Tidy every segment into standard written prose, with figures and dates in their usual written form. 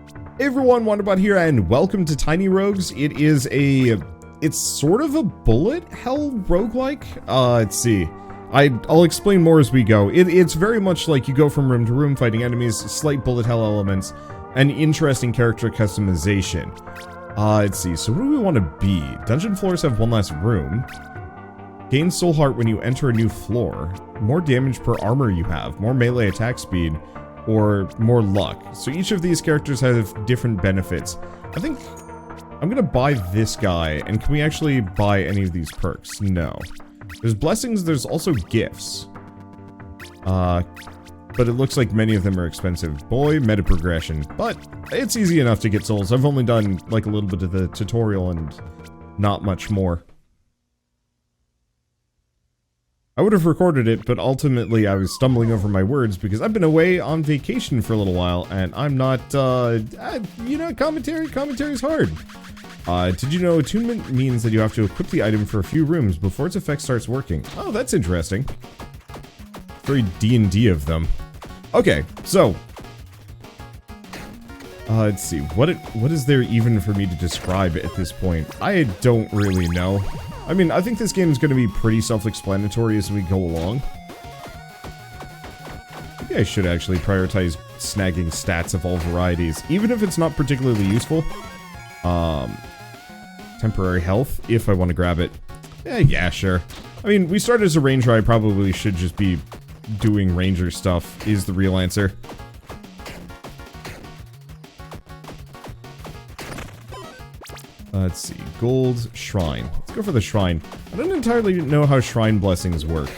Hey everyone, Wanderbot here, and welcome to Tiny Rogues. It's sort of a bullet hell roguelike. Let's see. I'll explain more as we go. It's very much like you go from room to room fighting enemies, slight bullet hell elements, and interesting character customization. Let's see, so what do we want to be? Dungeon floors have one less room. Gain soul heart when you enter a new floor. More damage per armor you have. More melee attack speed. Or more luck. So each of these characters have different benefits. I think I'm gonna buy this guy, and can we actually buy any of these perks? No. There's blessings, there's also gifts. But it looks like many of them are expensive. Boy, meta progression. But it's easy enough to get souls. I've only done like a little bit of the tutorial and not much more. I would have recorded it, but ultimately I was stumbling over my words because I've been away on vacation for a little while, and I'm not, you know, commentary's hard. Did you know attunement means that you have to equip the item for a few rooms before its effect starts working? Oh, that's interesting. Very D&D of them. Okay, so. Let's see, what is there even for me to describe at this point? I don't really know. I mean, I think this game is going to be pretty self-explanatory as we go along. Maybe I should actually prioritize snagging stats of all varieties, even if it's not particularly useful. Temporary health, if I want to grab it. Yeah, sure. I mean, we started as a ranger, I probably should just be doing ranger stuff, is the real answer. Let's see, gold shrine. Let's go for the shrine. I don't entirely know how shrine blessings work.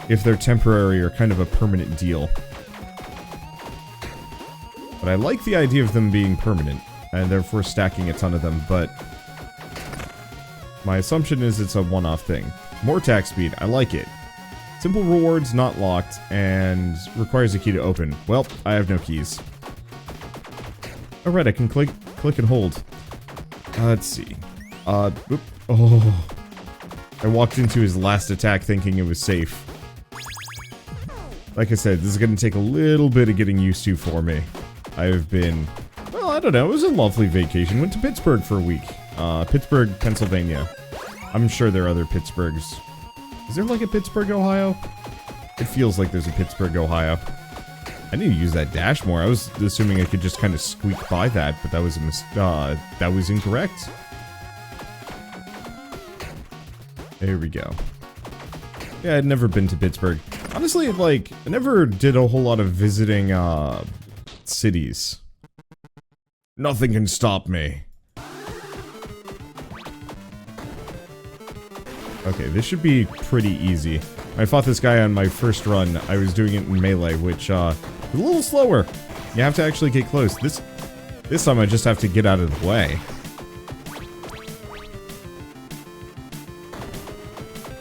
If they're temporary or kind of a permanent deal. But I like the idea of them being permanent, and therefore stacking a ton of them, but my assumption is it's a one-off thing. More attack speed, I like it. Simple rewards, not locked, and requires a key to open. Well, I have no keys. Alright, I can click and hold. Let's see. Oop. Oh. I walked into his last attack thinking it was safe. Like I said, this is going to take a little bit of getting used to for me. I've been, well, I don't know, it was a lovely vacation. Went to Pittsburgh for a week. Pittsburgh, Pennsylvania. I'm sure there are other Pittsburghs. Is there like a Pittsburgh, Ohio? It feels like there's a Pittsburgh, Ohio. I need to use that dash more. I was assuming I could just kind of squeak by that, but that was that was incorrect. There we go. Yeah, I'd never been to Pittsburgh. Honestly, like, I never did a whole lot of visiting, cities. Nothing can stop me. Okay, this should be pretty easy. I fought this guy on my first run. I was doing it in melee, which, was a little slower. You have to actually get close. This time I just have to get out of the way.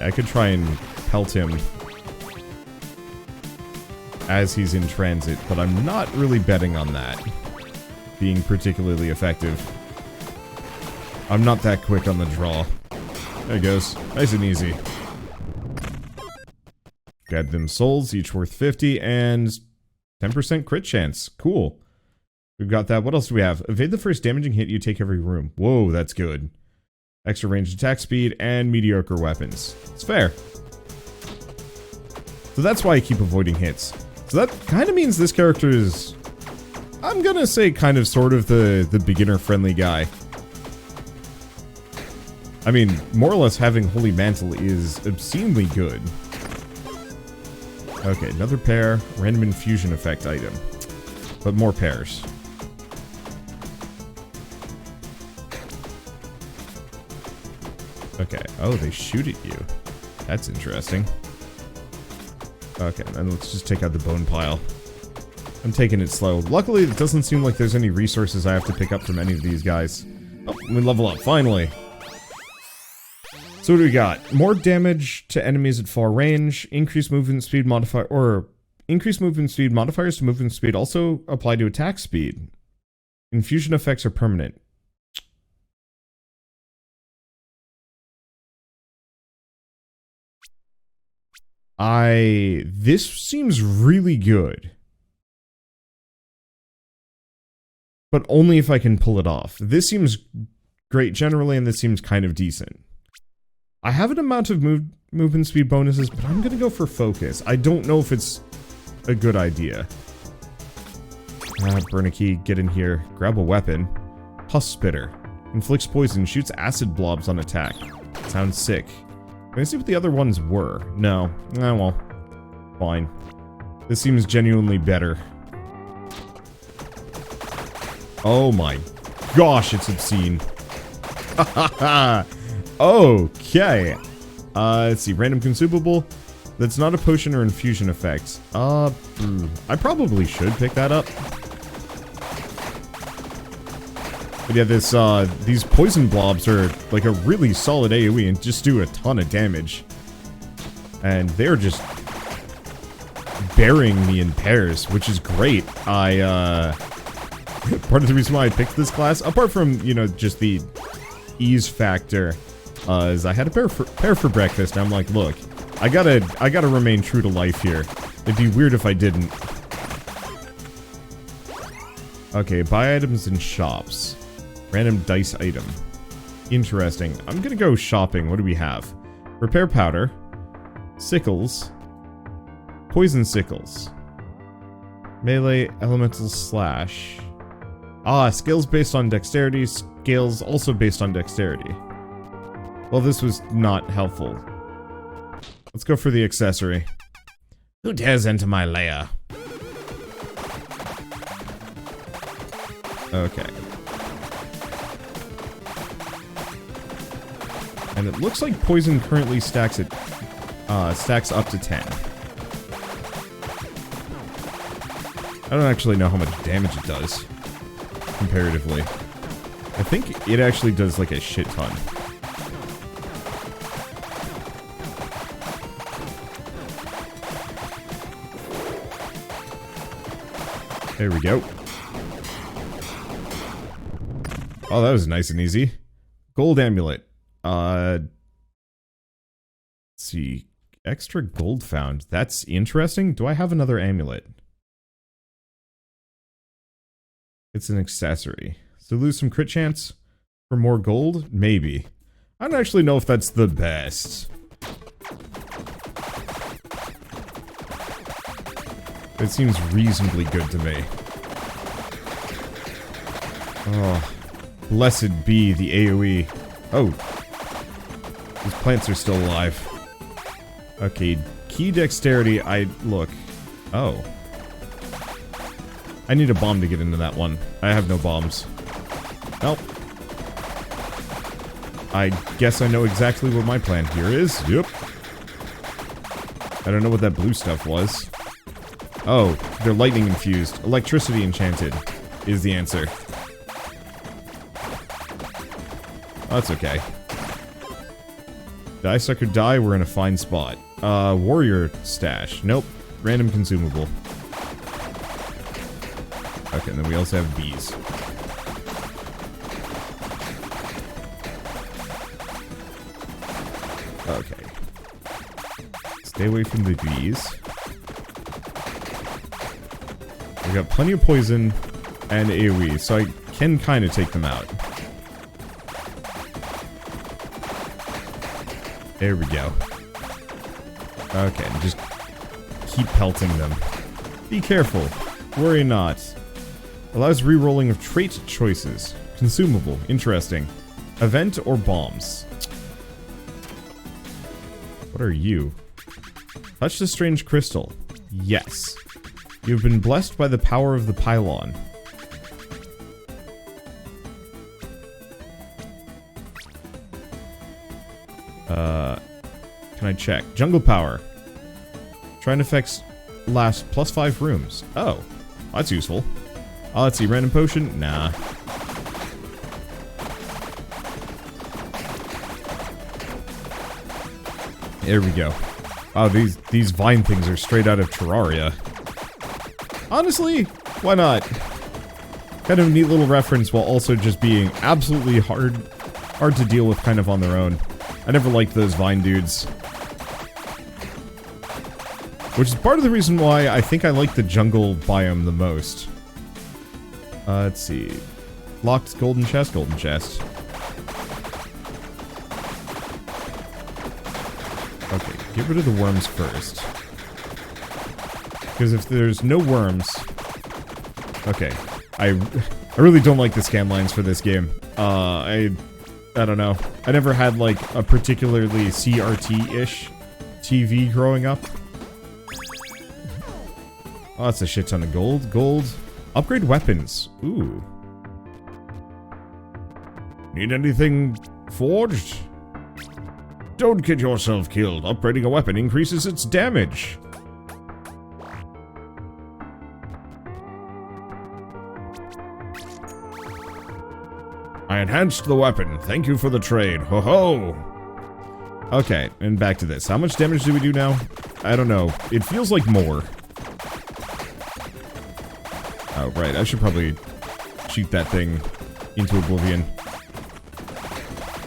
I could try and pelt him as he's in transit, but I'm not really betting on that being particularly effective. I'm not that quick on the draw. There it goes. Nice and easy. Got them souls, each worth 50, and 10% crit chance. Cool. We've got that. What else do we have? Evade the first damaging hit you take every room. Whoa, that's good. Extra ranged attack speed and mediocre weapons. It's fair. So that's why I keep avoiding hits. So that kind of means this character is, I'm gonna say, kind of sort of the beginner-friendly guy. I mean, more or less having Holy Mantle is obscenely good. Okay, another pair. Random infusion effect item. But more pairs. Okay. Oh, they shoot at you. That's interesting. Okay, then let's just take out the bone pile. I'm taking it slow. Luckily, it doesn't seem like there's any resources I have to pick up from any of these guys. Oh, we level up, finally. So what do we got? More damage to enemies at far range, increased movement speed modifier, or increased movement speed modifiers to movement speed also apply to attack speed. Infusion effects are permanent. This seems really good. but only if I can pull it off. This seems great generally, and this seems kind of decent. I have an amount of movement speed bonuses, but I'm gonna go for focus. I don't know if it's a good idea. Burn a key, get in here, grab a weapon. Pus Spitter. Inflicts poison, shoots acid blobs on attack. Sounds sick. Can I see what the other ones were? No. Well. Fine. This seems genuinely better. Oh my gosh, it's obscene. Okay. Let's see. Random consumable. That's not a potion or infusion effect. I probably should pick that up. But yeah, these poison blobs are like a really solid AoE and just do a ton of damage. And they're just burying me in pairs, which is great. Part of the reason why I picked this class, apart from, you know, just the ease factor, is I had a pear for breakfast, and I'm like, look, I gotta remain true to life here. It'd be weird if I didn't. Okay, buy items in shops. Random dice item. Interesting. I'm gonna go shopping. What do we have? Repair powder. Sickles. Poison sickles. Melee elemental slash. Skills based on dexterity. Skills also based on dexterity. Well, this was not helpful. Let's go for the accessory. Who dares enter my lair? Okay. And it looks like poison currently stacks up to 10. I don't actually know how much damage it does, comparatively. I think it actually does like a shit ton. There we go. Oh, that was nice and easy. Gold amulet. Let's see. Extra gold found. That's interesting. Do I have another amulet? It's an accessory. So lose some crit chance for more gold? Maybe. I don't actually know if that's the best. It seems reasonably good to me. Oh. Blessed be the AoE. Oh. These plants are still alive. Okay, key dexterity, look. Oh. I need a bomb to get into that one. I have no bombs. Nope. I guess I know exactly what my plan here is. Yep. I don't know what that blue stuff was. Oh, they're lightning infused. Electricity enchanted is the answer. Oh, that's okay. Die sucker die, we're in a fine spot. Warrior stash. Nope. Random consumable. Okay, and then we also have bees. Okay. Stay away from the bees. We got plenty of poison and AoE, so I can kind of take them out. There we go. Okay, just keep pelting them. Be careful. Worry not. Allows rerolling of trait choices. Consumable. Interesting. Event or bombs. What are you? Touch the strange crystal. Yes. You've been blessed by the power of the pylon. Can I check? Jungle power. Trying effects last +5 rooms. Oh, that's useful. Let's see, random potion? Nah. There we go. Wow, these vine things are straight out of Terraria. Honestly, why not? Kind of a neat little reference while also just being absolutely hard to deal with kind of on their own. I never liked those vine dudes. Which is part of the reason why I think I like the jungle biome the most. Let's see. Locked golden chest, golden chest. Okay, get rid of the worms first. Because if there's no worms... Okay, I really don't like the scan lines for this game. I don't know. I never had, like, a particularly CRT-ish TV growing up. Oh, that's a shit ton of gold. Gold. Upgrade weapons. Ooh. Need anything forged? Don't get yourself killed. Upgrading a weapon increases its damage. I enhanced the weapon. Thank you for the trade. Ho ho! Okay, and back to this. How much damage do we do now? I don't know. It feels like more. Oh, right. I should probably shoot that thing into oblivion.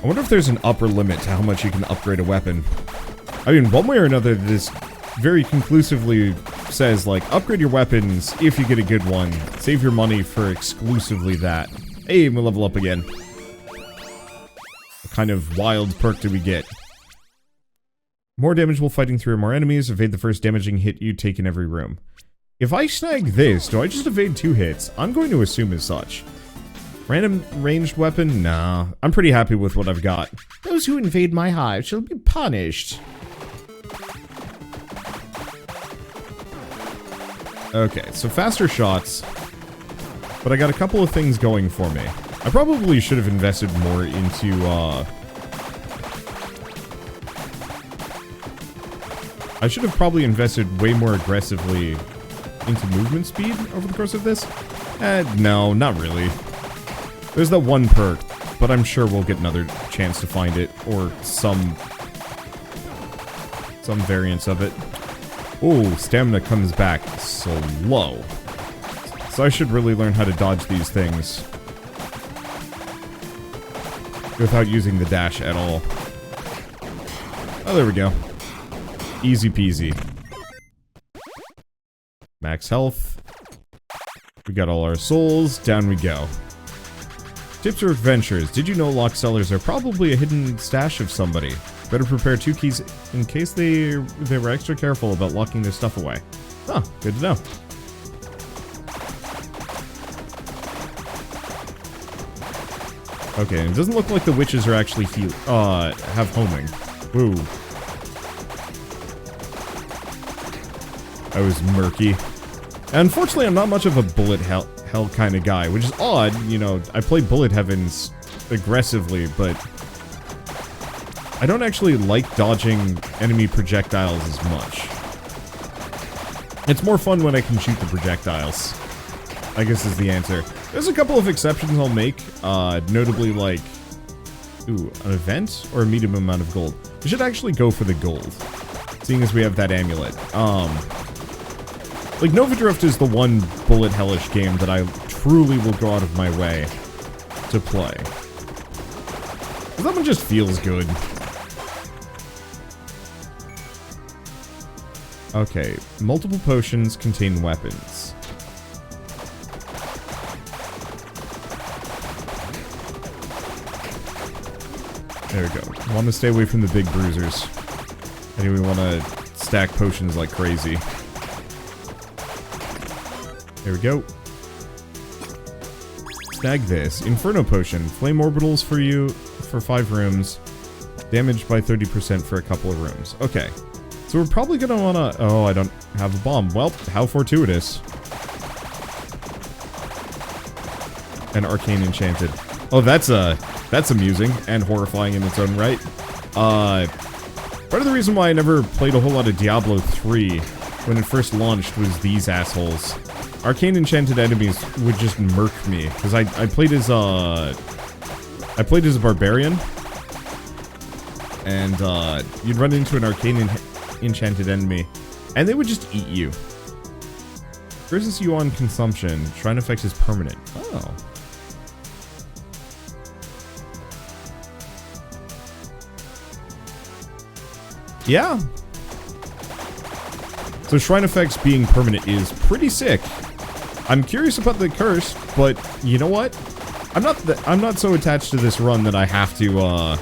I wonder if there's an upper limit to how much you can upgrade a weapon. I mean, one way or another, this very conclusively says, like, upgrade your weapons if you get a good one. Save your money for exclusively that. Hey, we level up again. What kind of wild perk do we get? More damage while fighting through more enemies. Evade the first damaging hit you take in every room. If I snag this, do I just evade 2 hits? I'm going to assume as such. Random ranged weapon? Nah. I'm pretty happy with what I've got. Those who invade my hive shall be punished. Okay, so faster shots. But I got a couple of things going for me. I probably should have invested more into, I should have probably invested way more aggressively into movement speed over the course of this. No, not really. There's that one perk, but I'm sure we'll get another chance to find it, or some variance of it. Oh, stamina comes back slow. So I should really learn how to dodge these things without using the dash at all. Oh, there we go. Easy peasy. Max health. We got all our souls. Down we go. Tips or adventures. Did you know lock cellars are probably a hidden stash of somebody? Better prepare 2 keys in case they were extra careful about locking their stuff away. Huh, good to know. Okay, it doesn't look like the witches are actually have homing. Woo. I was murky. And unfortunately, I'm not much of a bullet hell kind of guy, which is odd. You know, I play bullet heavens aggressively, but I don't actually like dodging enemy projectiles as much. It's more fun when I can shoot the projectiles, I guess is the answer. There's a couple of exceptions I'll make, notably like, ooh, an event or a medium amount of gold. We should actually go for the gold, seeing as we have that amulet. Like, Nova Drift is the one bullet hellish game that I truly will go out of my way to play. That one just feels good. Okay, multiple potions contain weapons. There we go. I want to stay away from the big bruisers. I think we want to stack potions like crazy. There we go. Snag this. Inferno Potion. Flame orbitals for you for 5 rooms. Damage by 30% for a couple of rooms. Okay. So we're probably gonna wanna... Oh, I don't have a bomb. Well, how fortuitous. An arcane enchanted. Oh, that's amusing and horrifying in its own right. Part of the reason why I never played a whole lot of Diablo 3 when it first launched was these assholes. Arcane enchanted enemies would just murk me, because I played as a barbarian, and you'd run into an arcane enchanted enemy, and they would just eat you. Versus you on consumption. Shrine effect is permanent. Oh. Yeah. So Shrine effects being permanent is pretty sick. I'm curious about the curse, but you know what? I'm not so attached to this run that I have to,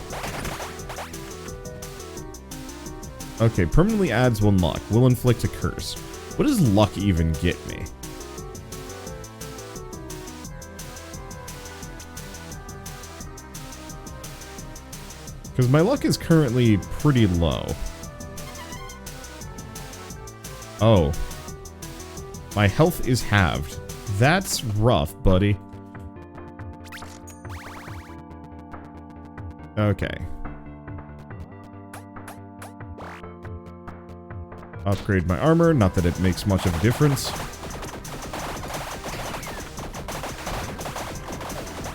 Okay, permanently adds 1 luck. Will inflict a curse. What does luck even get me? Because my luck is currently pretty low. Oh. My health is halved. That's rough, buddy. Okay. Upgrade my armor, not that it makes much of a difference.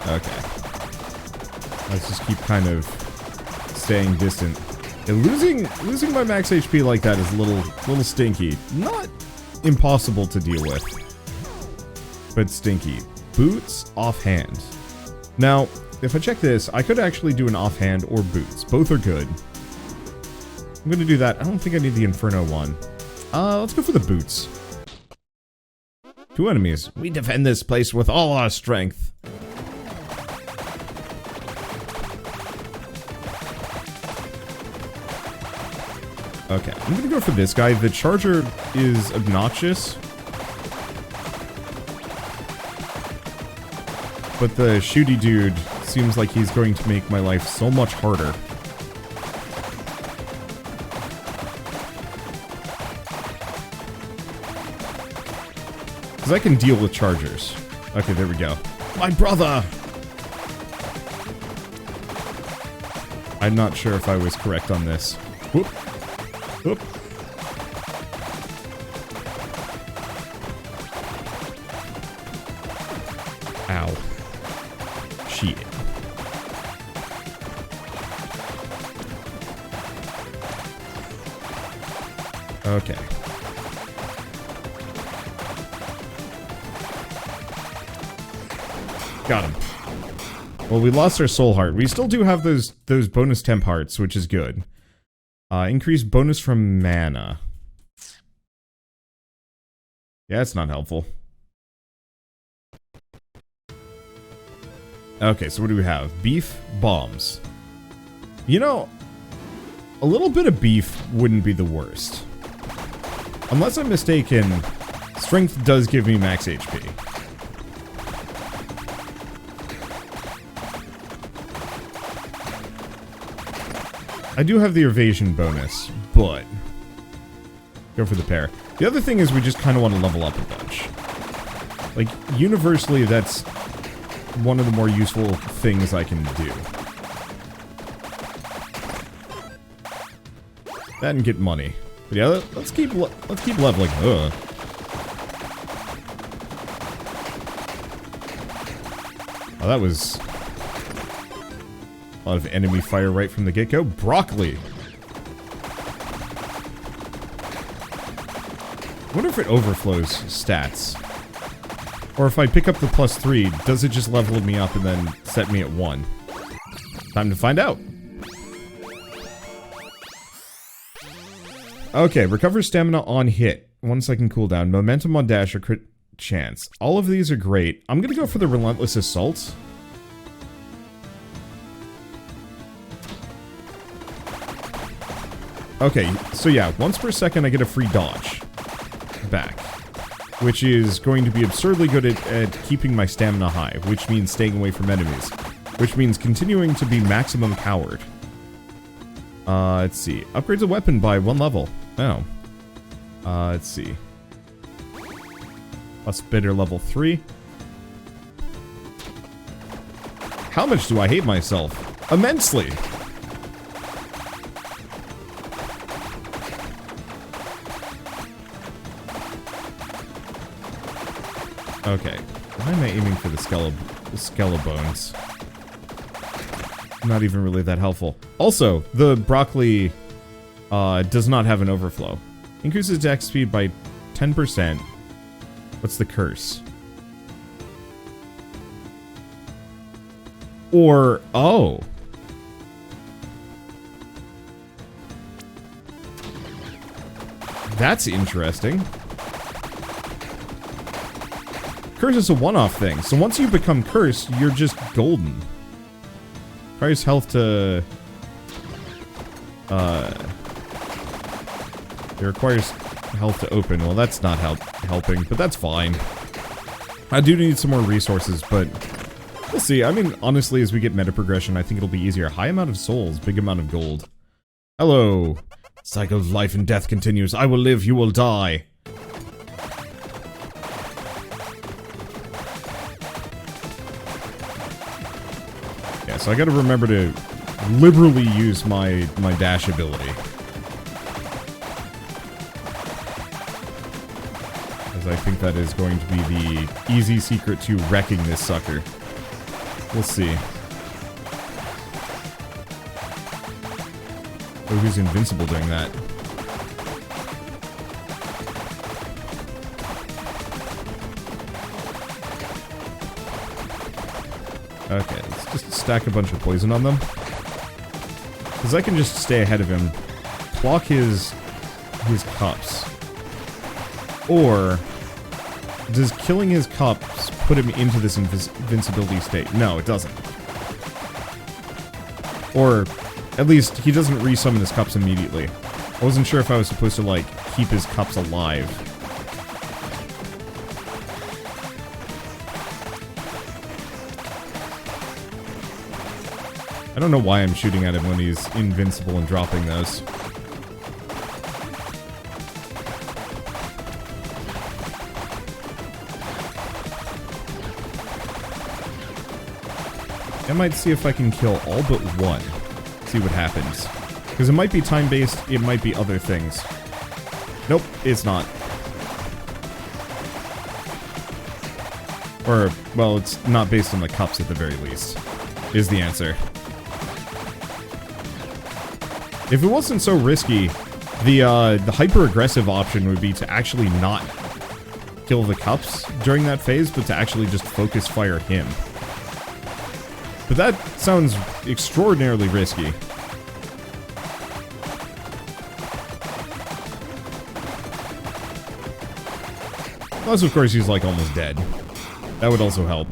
Okay. Let's just keep kind of staying distant. And losing my max HP like that is a little stinky. Not impossible to deal with, but stinky. Boots offhand. Now, if I check this, I could actually do an offhand or boots. Both are good. I'm gonna do that. I don't think I need the Inferno one. Let's go for the boots. 2 enemies. We defend this place with all our strength. Okay, I'm gonna go for this guy. The charger is obnoxious, but the shooty dude seems like he's going to make my life so much harder. Because I can deal with chargers. Okay, there we go. My brother! I'm not sure if I was correct on this. Whoop. Whoop. Ow. Shit. Okay. Got him. Well, we lost our soul heart. We still do have those bonus temp hearts, which is good. Increased bonus from mana. Yeah, that's not helpful. Okay, so what do we have? Beef, bombs. You know, a little bit of beef wouldn't be the worst. Unless I'm mistaken, strength does give me max HP. I do have the evasion bonus, but go for the pair. The other thing is we just kind of want to level up a bunch. Like, universally, that's one of the more useful things I can do. That and get money. But yeah, let's keep leveling. Ugh. Oh, that was a lot of enemy fire right from the get-go. Broccoli! I wonder if it overflows stats. Or if I pick up the +3, does it just level me up and then set me at 1? Time to find out. Okay, recover stamina on hit. 1 second cooldown. Momentum on dash or crit chance. All of these are great. I'm gonna go for the Relentless Assault. Okay, so yeah, once per second I get a free dodge back, which is going to be absurdly good at keeping my stamina high, which means staying away from enemies, which means continuing to be maximum coward. Let's see. Upgrades a weapon by 1 level. Oh. Let's see. Plus bitter level 3. How much do I hate myself? Immensely! Okay, why am I aiming for the Skelebones? Not even really that helpful. Also, the broccoli does not have an overflow. Increases attack speed by 10%. What's the curse? Or, oh. That's interesting. curse is a one-off thing. So once you become cursed, you're just golden. Price health to... It requires health to open. Well, that's not helping, but that's fine. I do need some more resources, but we'll see. I mean, honestly, as we get meta progression, I think it'll be easier. High amount of souls, big amount of gold. Hello. Cycle of life and death continues. I will live, you will die. Yeah, so I gotta remember to liberally use my dash ability. As I think that is going to be the easy secret to wrecking this sucker. We'll see. Oh, he's invincible doing that. Okay, let's just stack a bunch of poison on them. Because I can just stay ahead of him, block his cups. Or does killing his cups put him into this invincibility state? No, it doesn't. Or at least he doesn't resummon his cups immediately. I wasn't sure if I was supposed to, like, keep his cups alive. I don't know why I'm shooting at him when he's invincible and dropping those. I might see if I can kill all but one. See what happens. Because it might be time-based, it might be other things. Nope, it's not. Or, well, it's not based on the cups at the very least, is the answer. If it wasn't so risky, the hyper-aggressive option would be to actually not kill the cups during that phase, but to actually just focus fire him. But that sounds extraordinarily risky. Plus, of course, he's like almost dead. That would also help.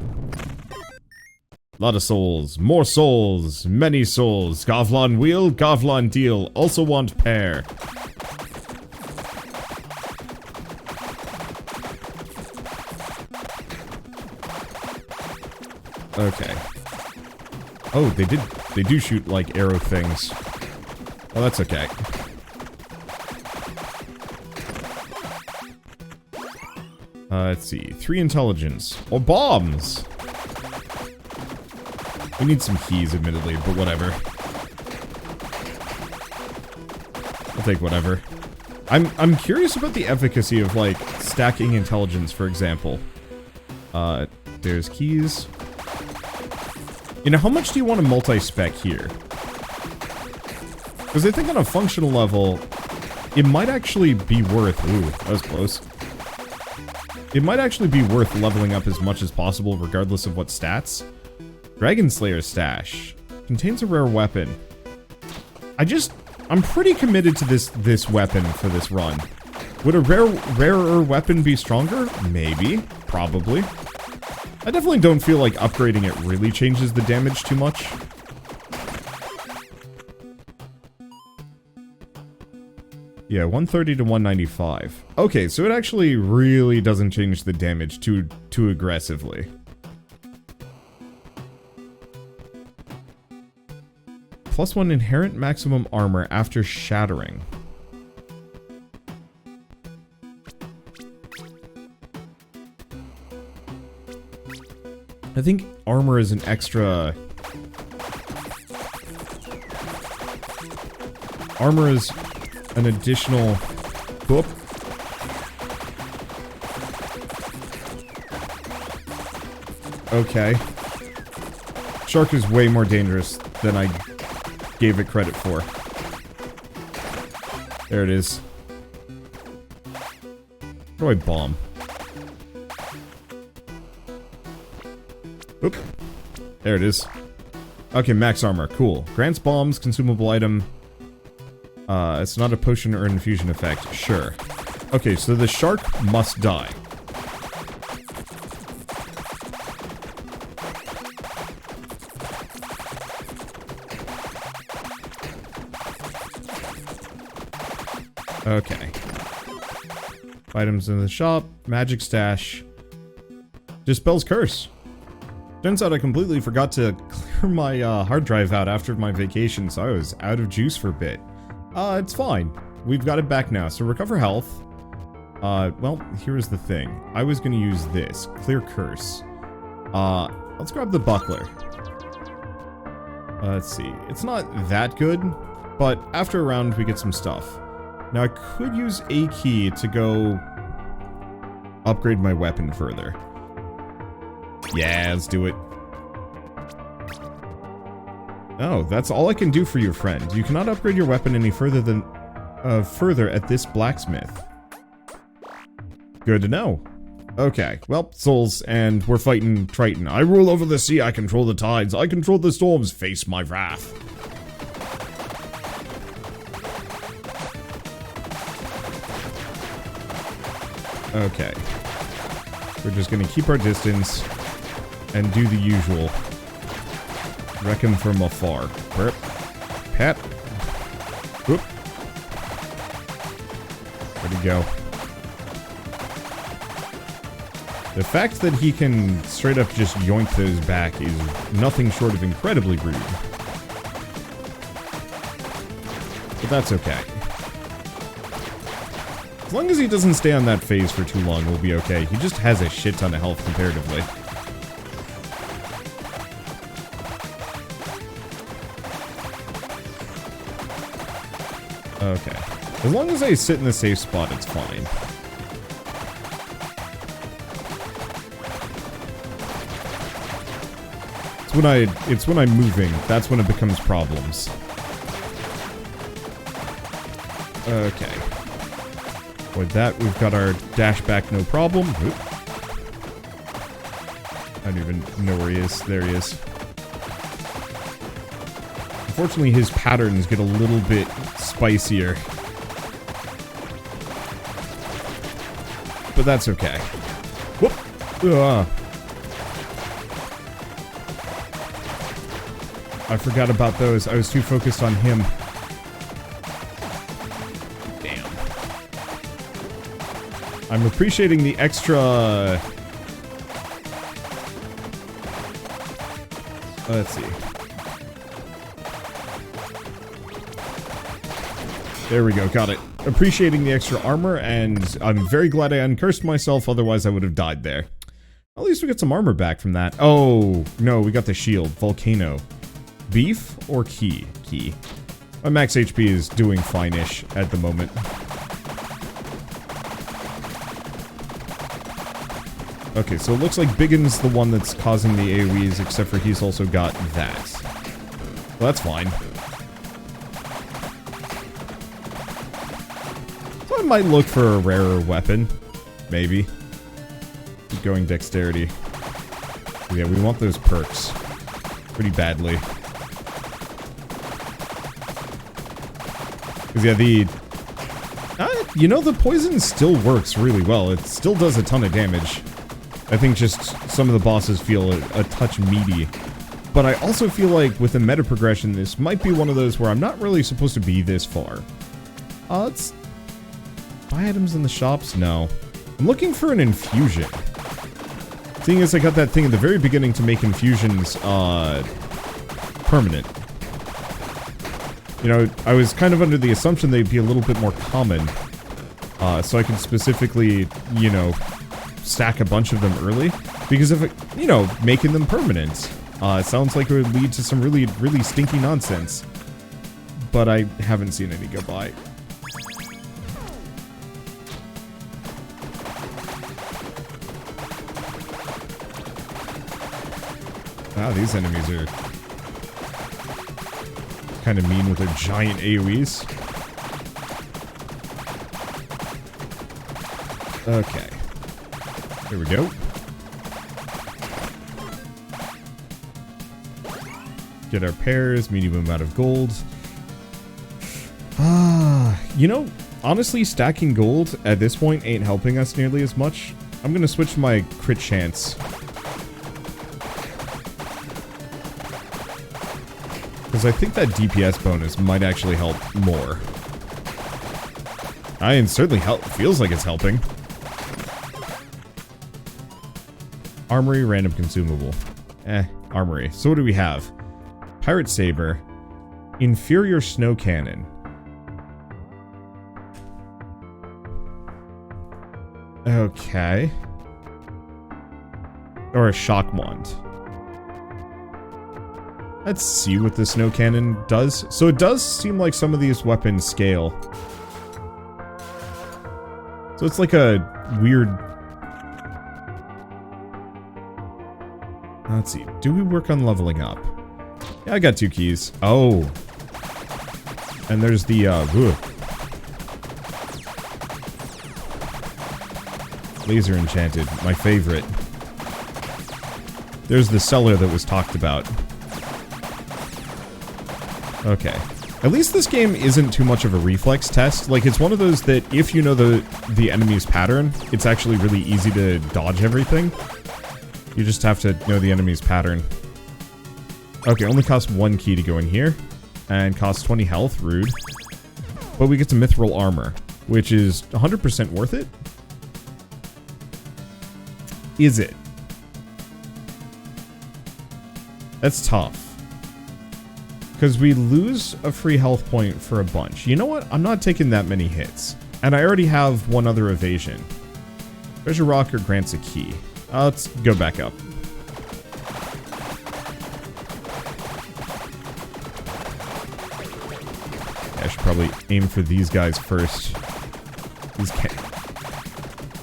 A lot of souls. More souls. Many souls. Govlon wheel, Govlon deal. Also want pair. Okay. Oh, they do shoot, like, arrow things. Oh, that's okay. Let's see. 3 intelligence. Or bombs! We need some keys, admittedly, but whatever. I'll take whatever. I'm curious about the efficacy of, like, stacking intelligence, for example. There's keys. You know, how much do you want to multi-spec here? Because I think on a functional level, it might actually be worth... Ooh, that was close. It might actually be worth leveling up as much as possible, regardless of what stats. Dragon Slayer stash. Contains a rare weapon. I'm pretty committed to this weapon for this run. Would a rarer weapon be stronger? Maybe. Probably. I definitely don't feel like upgrading it really changes the damage too much. Yeah, 130 to 195. Okay, so it actually really doesn't change the damage too aggressively. +1 inherent maximum armor after shattering. I think armor is an extra... Armor is an additional... Whoop. Okay. Shark is way more dangerous than I gave it credit for. There it is. Where do I bomb? Oop. There it is. Okay, max armor. Cool. Grants bombs, consumable item. It's not a potion or infusion effect. Sure. Okay, so the shark must die. Okay. Items in the shop. Magic stash. Dispels curse. Turns out I completely forgot to clear my hard drive out after my vacation, so I was out of juice for a bit. It's fine. We've got it back now. So recover health. Well, here's the thing. I was gonna use this. Clear curse. Let's grab the buckler. Let's see. It's not that good, but after a round we get some stuff. Now I could use a key to go upgrade my weapon further. Yeah, let's do it. Oh, that's all I can do for you, friend. You cannot upgrade your weapon any further than further at this blacksmith. Good to know. Okay, well, souls, and we're fighting Triton. I rule over the sea, I control the tides, I control the storms, face my wrath. Okay. We're just gonna keep our distance and do the usual. Wreck him from afar. Burp. Pat. Whoop. Where'd he go? The fact that he can straight up just yoink those back is nothing short of incredibly rude. But that's okay. As long as he doesn't stay on that phase for too long, we'll be okay. He just has a shit ton of health comparatively. Okay. As long as I sit in the safe spot, it's fine. It's when I'm moving, that's when it becomes problems. Okay. With that, we've got our dash back, no problem. Oop. I don't even know where he is. There he is. Unfortunately, his patterns get a little bit spicier. But that's okay. Whoop! I forgot about those. I was too focused on him. Damn. I'm appreciating the extra... Let's see. There we go, got it. Appreciating the extra armor, and I'm very glad I uncursed myself, otherwise I would have died there. At least we got some armor back from that. Oh, no, we got the shield. Volcano. Beef or key? Key. My max HP is doing fine-ish at the moment. Okay, so it looks like Biggin's the one that's causing the AoEs, except for he's also got that. Well, that's fine. So I might look for a rarer weapon. Maybe. Keep going dexterity. Yeah, we want those perks. Pretty badly. Because, yeah, you know, the poison still works really well. It still does a ton of damage. I think just some of the bosses feel a touch meaty. But I also feel like with the meta progression, this might be one of those where I'm not really supposed to be this far. Let's buy items in the shops? No. I'm looking for an infusion. Seeing as I got that thing at the very beginning to make infusions, permanent. You know, I was kind of under the assumption they'd be a little bit more common. So I could specifically, you know, stack a bunch of them early. Because if, you know, making them permanent, it sounds like it would lead to some really, really stinky nonsense. But I haven't seen any go by. Wow, these enemies are kind of mean with their giant AoEs. Okay. Here we go. Get our pairs, medium amount of gold. You know, honestly, stacking gold at this point ain't helping us nearly as much. I'm gonna switch to my crit chance. Because I think that DPS bonus might actually help more. I mean, certainly feels like it's helping. Armory, random consumable. Armory. So what do we have? Pirate Saber. Inferior Snow Cannon. Okay. Or a Shock Wand. Let's see what the Snow Cannon does. So it does seem like some of these weapons scale. So it's like a weird... Let's see. Do we work on leveling up? Yeah, I got 2 keys. Oh. And there's the, Laser Enchanted. My favorite. There's the cellar that was talked about. Okay. At least this game isn't too much of a reflex test. Like, it's one of those that if you know the enemy's pattern, it's actually really easy to dodge everything. You just have to know the enemy's pattern. Okay, only costs 1 key to go in here. And costs 20 health, rude. But we get to Mithril Armor, which is 100% worth it. Is it? That's tough. Because we lose a free health point for a bunch. You know what? I'm not taking that many hits. And I already have 1 other evasion. Treasure Rocker grants a key. Let's go back up. Yeah, I should probably aim for these guys first. These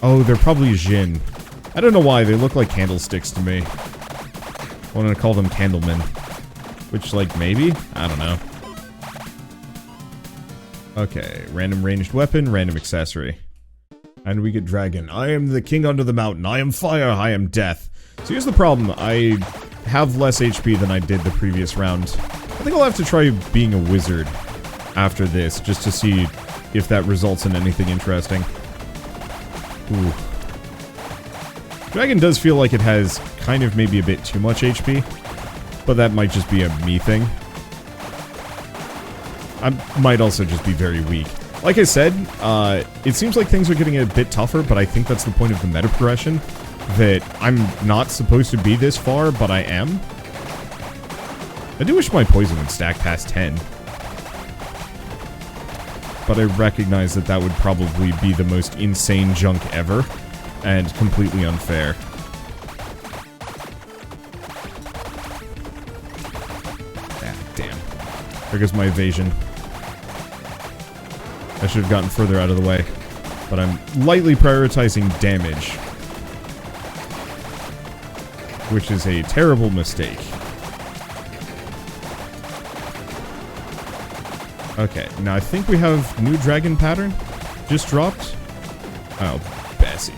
oh, they're probably Jinn. I don't know why, they look like candlesticks to me. I wanted to call them Candlemen. Which, like, maybe? I don't know. Okay, random ranged weapon, random accessory. And we get dragon. I am the king under the mountain. I am fire. I am death. So here's the problem. I have less HP than I did the previous round. I think I'll have to try being a wizard after this, just to see if that results in anything interesting. Ooh. Dragon does feel like it has kind of maybe a bit too much HP. But that might just be a me thing. I might also just be very weak. Like I said, it seems like things are getting a bit tougher, but I think that's the point of the meta progression. That I'm not supposed to be this far, but I am. I do wish my poison would stack past 10. But I recognize that that would probably be the most insane junk ever, and completely unfair. There goes my evasion. I should have gotten further out of the way. But I'm lightly prioritizing damage. Which is a terrible mistake. Okay, now I think we have new dragon pattern. Just dropped. Oh, Bessie.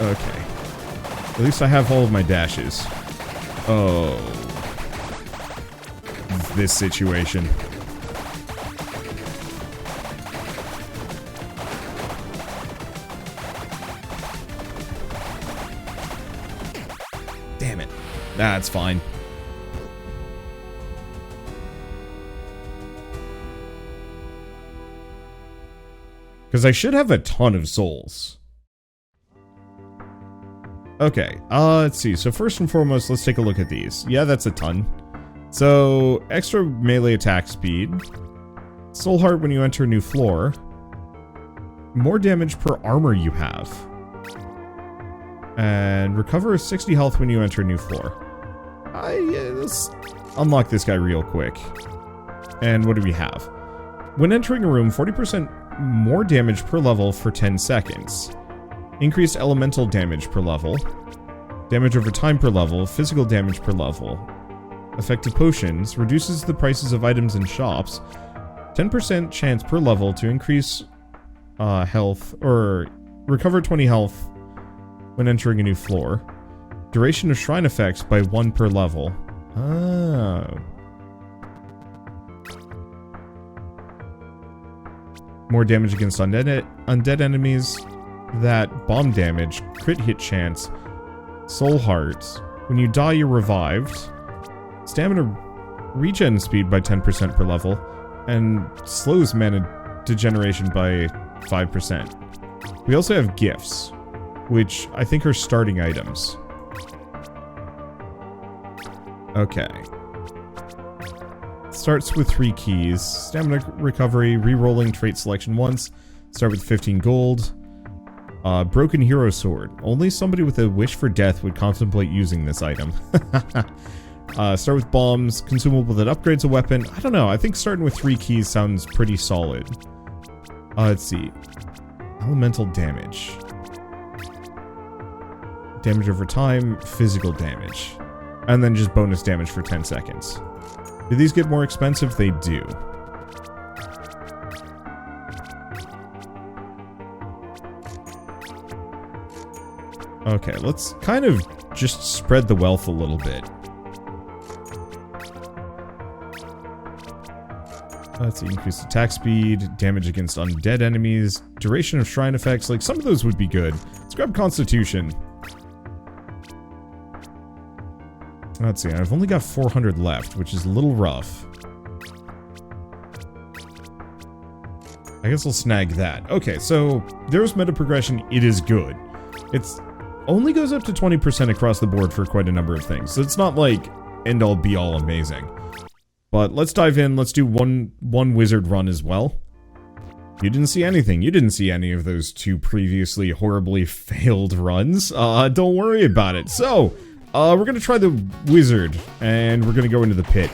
Okay. At least I have all of my dashes. Oh. This situation. Damn it. That's fine. Because I should have a ton of souls. Okay, let's see. So first and foremost, let's take a look at these. Yeah, that's a ton. So, extra melee attack speed. Soul Heart when you enter a new floor. More damage per armor you have. And recover 60 health when you enter a new floor. Let's unlock this guy real quick. And what do we have? When entering a room, 40% more damage per level for 10 seconds. Increased elemental damage per level. Damage over time per level. Physical damage per level. Effective potions. Reduces the prices of items in shops. 10% chance per level to increase health, or recover 20 health when entering a new floor. Duration of shrine effects by 1 per level. Oh. More damage against undead enemies. that bomb damage, crit hit chance, soul heart. When you die, you're revived. Stamina regen speed by 10% per level, and slows mana degeneration by 5%. We also have gifts, which I think are starting items. Okay. Starts with 3 keys. Stamina recovery, re-rolling trait selection once. Start with 15 gold. Broken hero sword. Only somebody with a wish for death would contemplate using this item. Start with bombs. Consumable that upgrades a weapon. I don't know. I think starting with 3 keys sounds pretty solid. Let's see. Elemental damage. Damage over time. Physical damage. And then just bonus damage for 10 seconds. Do these get more expensive? They do. Okay, let's kind of just spread the wealth a little bit. Let's see, increased attack speed, damage against undead enemies, duration of shrine effects, like some of those would be good. Let's grab Constitution. Let's see, I've only got 400 left, which is a little rough. I guess I'll snag that. Okay, so there's meta progression. It is good. It's only goes up to 20% across the board for quite a number of things. So it's not like end-all be-all amazing. But let's dive in. Let's do one wizard run as well. You didn't see anything. You didn't see any of those 2 previously horribly failed runs. Don't worry about it. So, we're gonna try the wizard, and we're gonna go into the pit.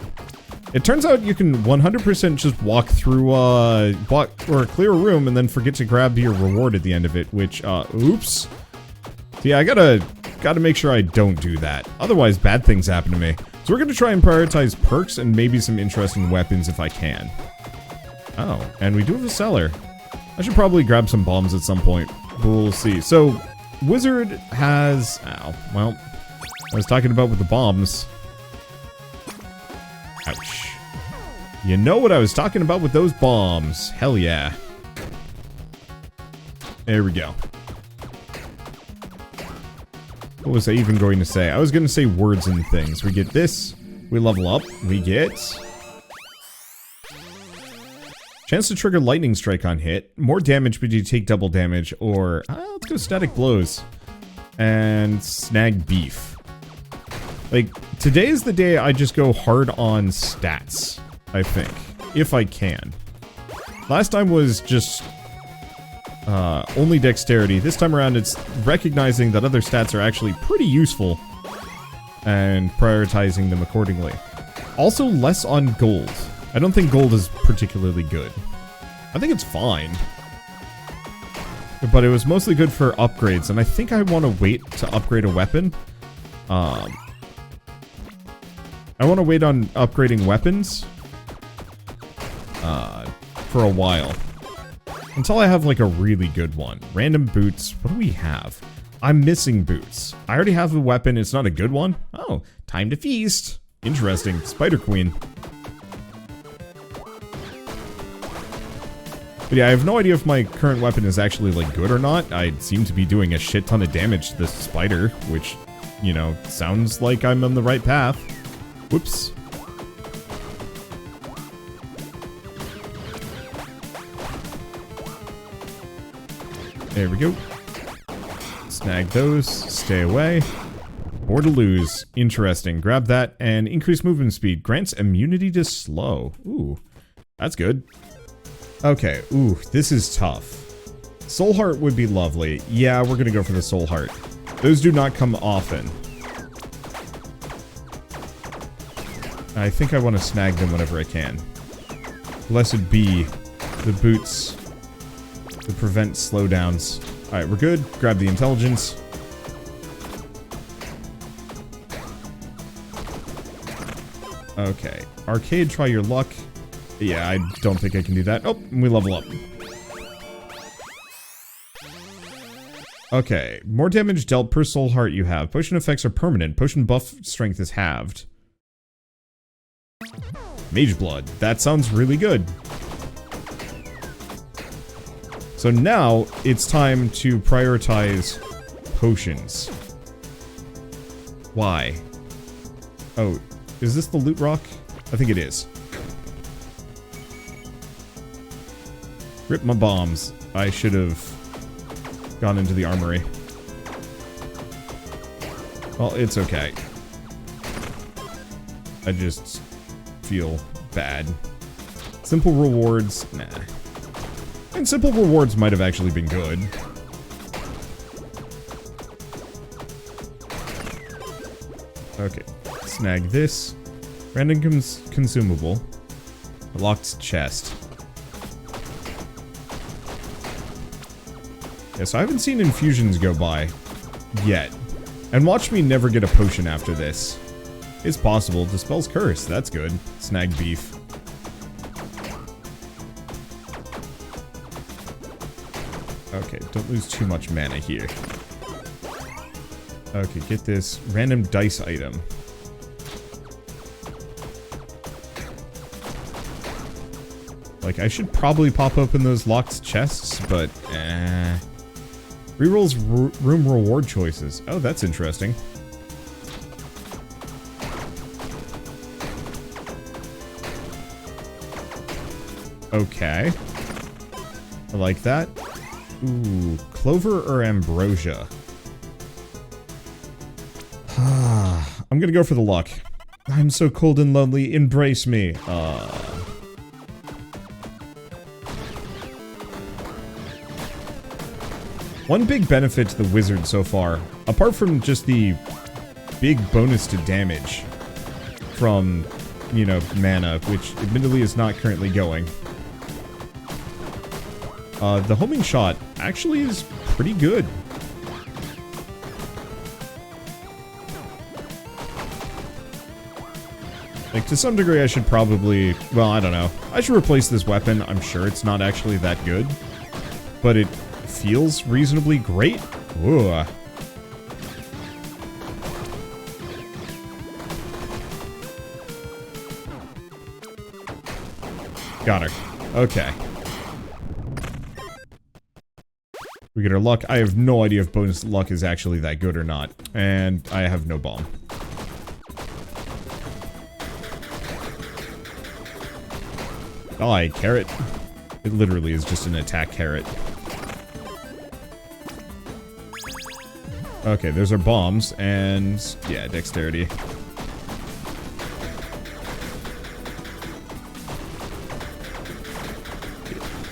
It turns out you can 100% just walk through, or clear a room and then forget to grab your reward at the end of it, which, oops. So yeah, I gotta make sure I don't do that. Otherwise, bad things happen to me. So we're gonna try and prioritize perks and maybe some interesting weapons if I can. Oh, and we do have a cellar. I should probably grab some bombs at some point, but we'll see. So, wizard has... Ow, well, I was talking about with the bombs. Ouch. You know what I was talking about with those bombs. Hell yeah. There we go. What was I even going to say? I was going to say words and things. We get this. We level up. We get... Chance to trigger lightning strike on hit. More damage but you take double damage. Or... let's go static blows. And snag beef. Like, today is the day I just go hard on stats, I think. If I can. Last time was just... only dexterity. This time around, it's recognizing that other stats are actually pretty useful and prioritizing them accordingly. Also, less on gold. I don't think gold is particularly good. I think it's fine. But it was mostly good for upgrades, and I think I want to wait to upgrade a weapon. I want to wait on upgrading weapons for a while. Until I have, like, a really good one. Random boots. What do we have? I'm missing boots. I already have a weapon. It's not a good one. Oh, time to feast. Interesting. Spider Queen. But yeah, I have no idea if my current weapon is actually, like, good or not. I seem to be doing a shit ton of damage to this spider, which, you know, sounds like I'm on the right path. Whoops. There we go. Snag those. Stay away. More to lose. Interesting. Grab that and increase movement speed. Grants immunity to slow. Ooh. That's good. Okay. Ooh, this is tough. Soul Heart would be lovely. Yeah, we're gonna go for the Soul Heart. Those do not come often. I think I want to snag them whenever I can. Blessed be the boots that prevent slowdowns. Alright, we're good. Grab the intelligence. Okay. Arcade, try your luck. Yeah, I don't think I can do that. Oh, we level up. Okay. More damage dealt per soul heart you have. Potion effects are permanent. Potion buff strength is halved. Mage blood. That sounds really good. So So now it's time to prioritize potions. Why? Oh, is this the loot rock? I think it is. Rip my bombs. I should have gone into the armory. Well, it's okay. I just feel bad. Simple rewards, nah. And simple rewards might have actually been good. Okay, snag this. Random consumable. A locked chest. Yeah, so I haven't seen infusions go by yet. And watch me never get a potion after this. It's possible. Dispels curse. That's good. Snag beef. Okay, don't lose too much mana here. Okay, get this random dice item. Like, I should probably pop open those locked chests, but Rerolls room reward choices. Oh, that's interesting. Okay. I like that. Ooh, clover or ambrosia? I'm gonna go for the luck. I'm so cold and lonely, embrace me. One big benefit to the wizard so far, apart from just the big bonus to damage from, you know, mana, which admittedly is not currently going. The homing shot actually is pretty good. Like, to some degree I should probably, well, I don't know. I should replace this weapon. I'm sure it's not actually that good, but it feels reasonably great. Ooh. Got her. Okay. We get our luck. I have no idea if bonus luck is actually that good or not. And I have no bomb. Die, carrot. It literally is just an attack carrot. Okay, there's our bombs, and yeah, dexterity.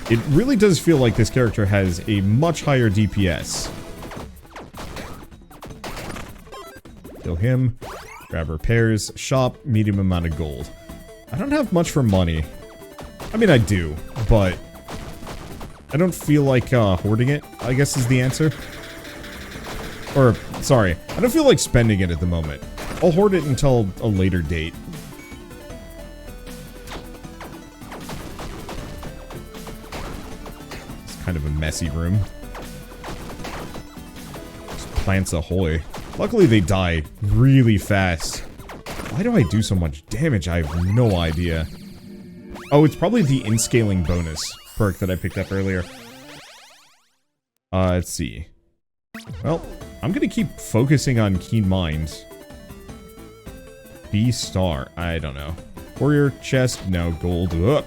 It really does feel like this character has a much higher DPS. Kill him. Grab repairs. Shop. Medium amount of gold. I don't have much for money. I mean, I do, but I don't feel like hoarding it, I guess is the answer. Or, sorry, I don't feel like spending it at the moment. I'll hoard it until a later date. It's kind of a messy room. Just plants ahoy. Luckily they die really fast. Why do I do so much damage? I have no idea. Oh, it's probably the in-scaling bonus perk that I picked up earlier. Let's see. Well, I'm gonna keep focusing on Keen Mind. B-star. I don't know. Warrior chest. No. Gold. Ugh.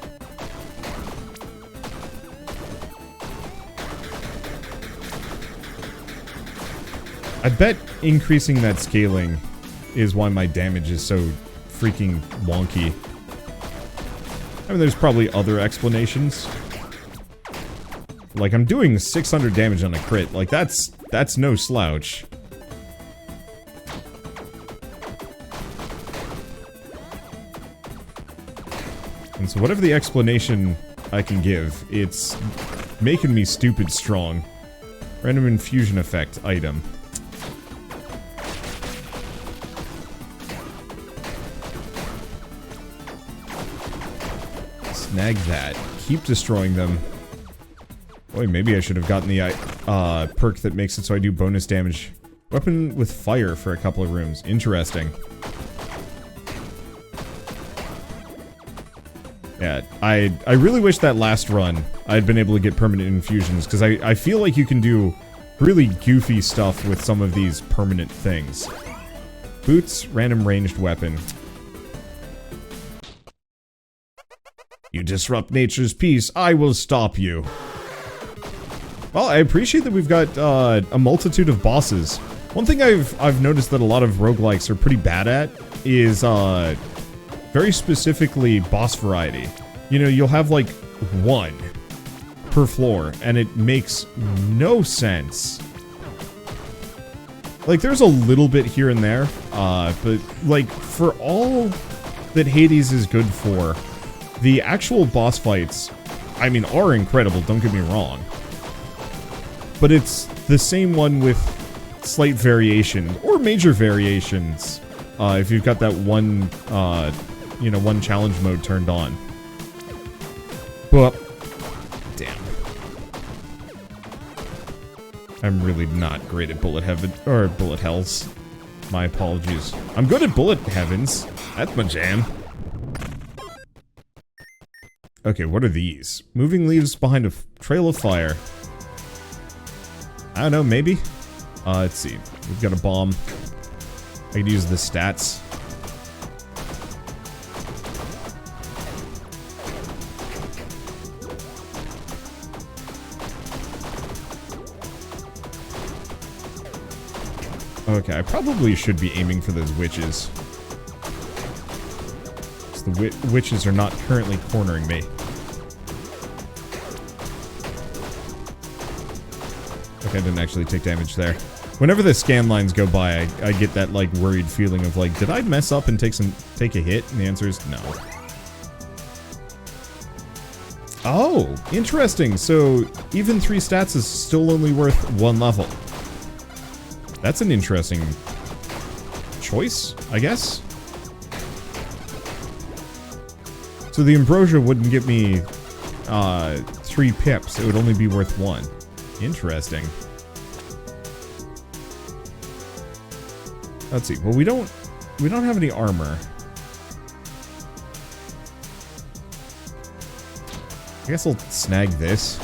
I bet increasing that scaling is why my damage is so freaking wonky. I mean, there's probably other explanations. Like, I'm doing 600 damage on a crit. Like, that's no slouch. And so whatever the explanation I can give, it's making me stupid strong. Random infusion effect item. Snag that. Keep destroying them. Boy, maybe I should have gotten the perk that makes it so I do bonus damage. Weapon with fire for a couple of rooms. Interesting. Yeah, I really wish that last run I'd been able to get permanent infusions, because I feel like you can do really goofy stuff with some of these permanent things. Boots, random ranged weapon. You disrupt nature's peace, I will stop you. Well, I appreciate that we've got a multitude of bosses. One thing I've noticed that a lot of roguelikes are pretty bad at is very specifically boss variety. You know, you'll have like one per floor, and it makes no sense. Like, there's a little bit here and there, but like, for all that Hades is good for, the actual boss fights, I mean, are incredible, don't get me wrong. But it's the same one with slight variation, or major variations, if you've got that one, you know, one challenge mode turned on. But, damn. I'm really not great at bullet heaven, or bullet hells. My apologies. I'm good at bullet heavens. That's my jam. Okay, what are these? Moving leaves behind a trail of fire. I don't know, maybe? Let's see. We've got a bomb. I could use the stats. Okay, I probably should be aiming for those witches. So the witches are not currently cornering me. Okay, I didn't actually take damage there. Whenever the scan lines go by, I get that, like, worried feeling of, like, did I mess up and take a hit? And the answer is no. Oh, interesting. So, even 3 stats is still only worth 1 level. That's an interesting choice, I guess. So the Ambrosia wouldn't give me 3 pips. It would only be worth 1. Interesting. Let's see. Well, we don't have any armor. I guess I'll snag this.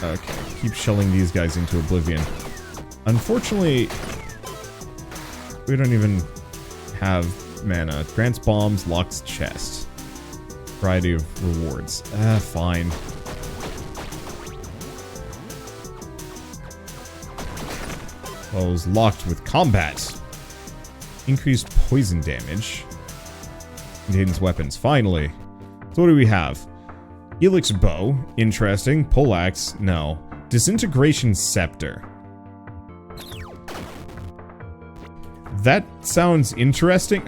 Okay, keep shelling these guys into oblivion. Unfortunately, we don't even have mana. Grants bombs, locks chest. Variety of rewards. Fine. Well, it was locked with combat. Increased poison damage. Contains weapons. Finally. So what do we have? Helix bow. Interesting. Poleaxe. No. Disintegration scepter. That sounds interesting.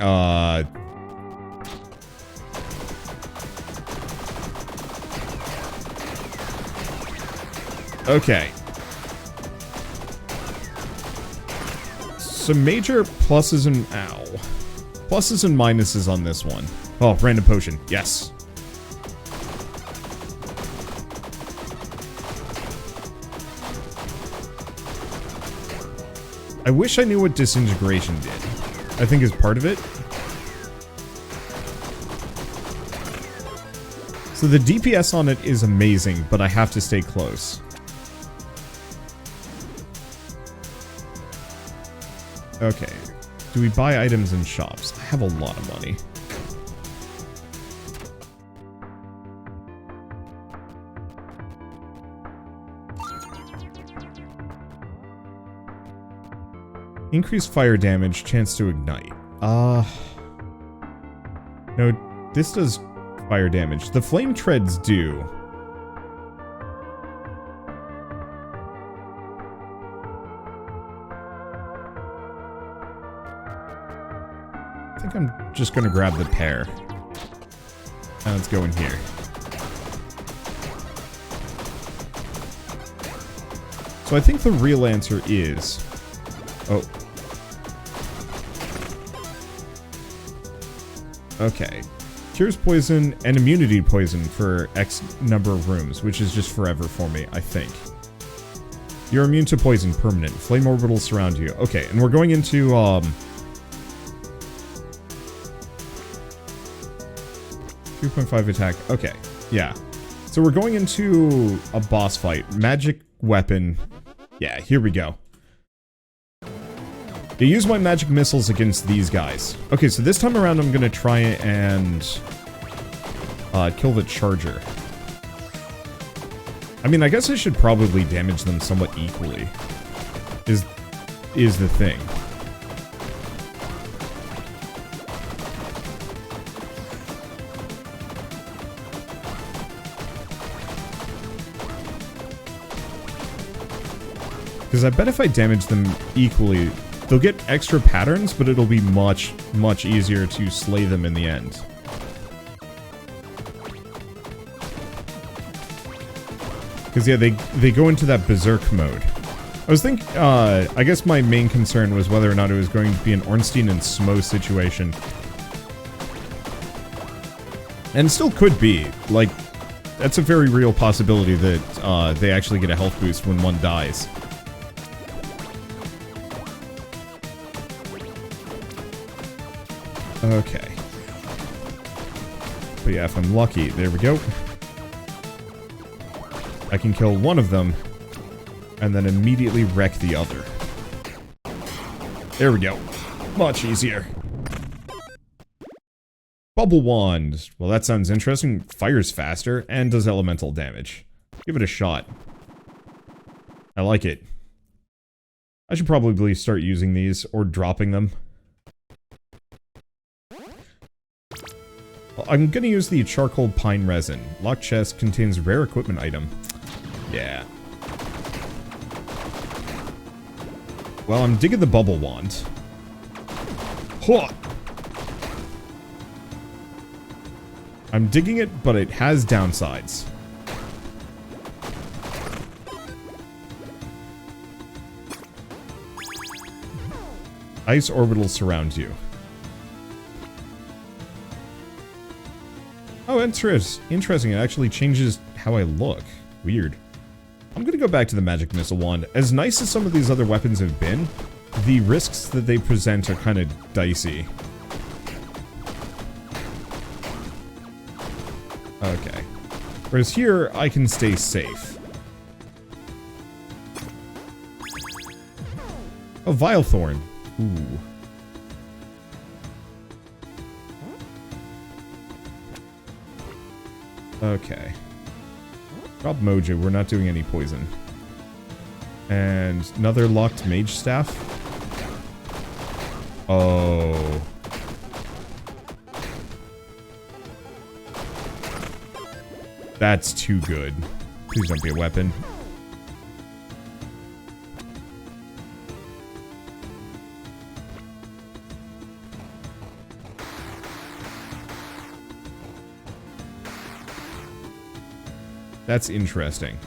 Okay. Some major pluses and... Ow. Pluses and minuses on this one. Oh, random potion. Yes. I wish I knew what disintegration did. I think is part of it. So the DPS on it is amazing, but I have to stay close. Okay. Do we buy items in shops? I have a lot of money. Increased fire damage, chance to ignite. No, this does fire damage. The flame treads do. I think I'm just gonna grab the pear. And let's go in here. So I think the real answer is... Oh. Okay. Cures poison and immunity poison for X number of rooms, which is just forever for me, I think. You're immune to poison, permanent. Flame orbitals surround you. Okay, and we're going into, 2.5 attack. Okay, yeah. So we're going into a boss fight. Magic weapon. Yeah, here we go. I use my magic missiles against these guys. Okay, so this time around I'm gonna try and kill the charger. I mean, I guess I should probably damage them somewhat equally. Is the thing. Because I bet if I damage them equally, they'll get extra patterns, but it'll be much, much easier to slay them in the end. Because, yeah, they go into that berserk mode. I was thinking, I guess my main concern was whether or not it was going to be an Ornstein and Smo situation. And it still could be. Like, that's a very real possibility that they actually get a health boost when one dies. Okay. But yeah, if I'm lucky, there we go. I can kill one of them, and then immediately wreck the other. There we go. Much easier. Bubble Wand. Well, that sounds interesting. Fires faster, and does elemental damage. Give it a shot. I like it. I should probably start using these, or dropping them. I'm gonna use the charcoal pine resin. Locked chest contains rare equipment item. Yeah. Well, I'm digging the bubble wand. Huh. I'm digging it, but it has downsides. Ice orbitals surround you. Oh, interesting. It actually changes how I look. Weird. I'm gonna go back to the magic missile wand. As nice as some of these other weapons have been, the risks that they present are kind of dicey. Okay. Whereas here, I can stay safe. Oh, Vilethorn. Ooh. Okay. Drop Mojo, we're not doing any poison. And another locked mage staff. Oh. That's too good. Please don't be a weapon. That's interesting.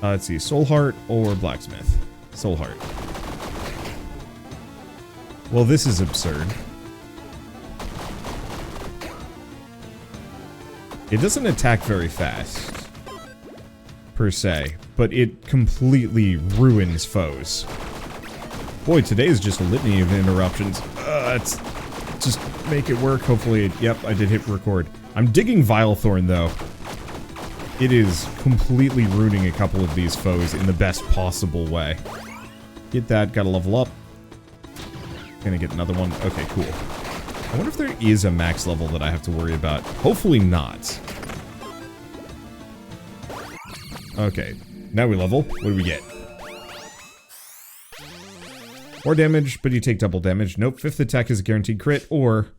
Let's see, Soul Heart or Blacksmith? Soul Heart. Well, this is absurd. It doesn't attack very fast, per se, but it completely ruins foes. Boy, today is just a litany of interruptions. Let's just make it work, hopefully. Yep, I did hit record. I'm digging Vilethorn, though. It is completely ruining a couple of these foes in the best possible way. Get that, gotta level up. Gonna get another one. Okay, cool. I wonder if there is a max level that I have to worry about. Hopefully not. Okay, now we level. What do we get? More damage, but you take double damage. Nope, 5th attack is a guaranteed crit, or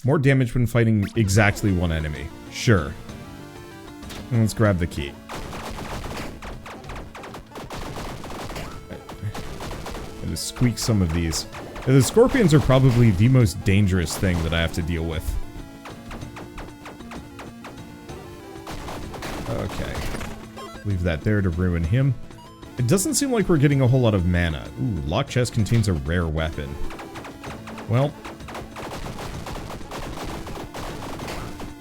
more damage when fighting exactly one enemy. Sure. And let's grab the key. And just squeak some of these. The scorpions are probably the most dangerous thing that I have to deal with. Okay. Leave that there to ruin him. It doesn't seem like we're getting a whole lot of mana. Ooh, locked chest contains a rare weapon. Well.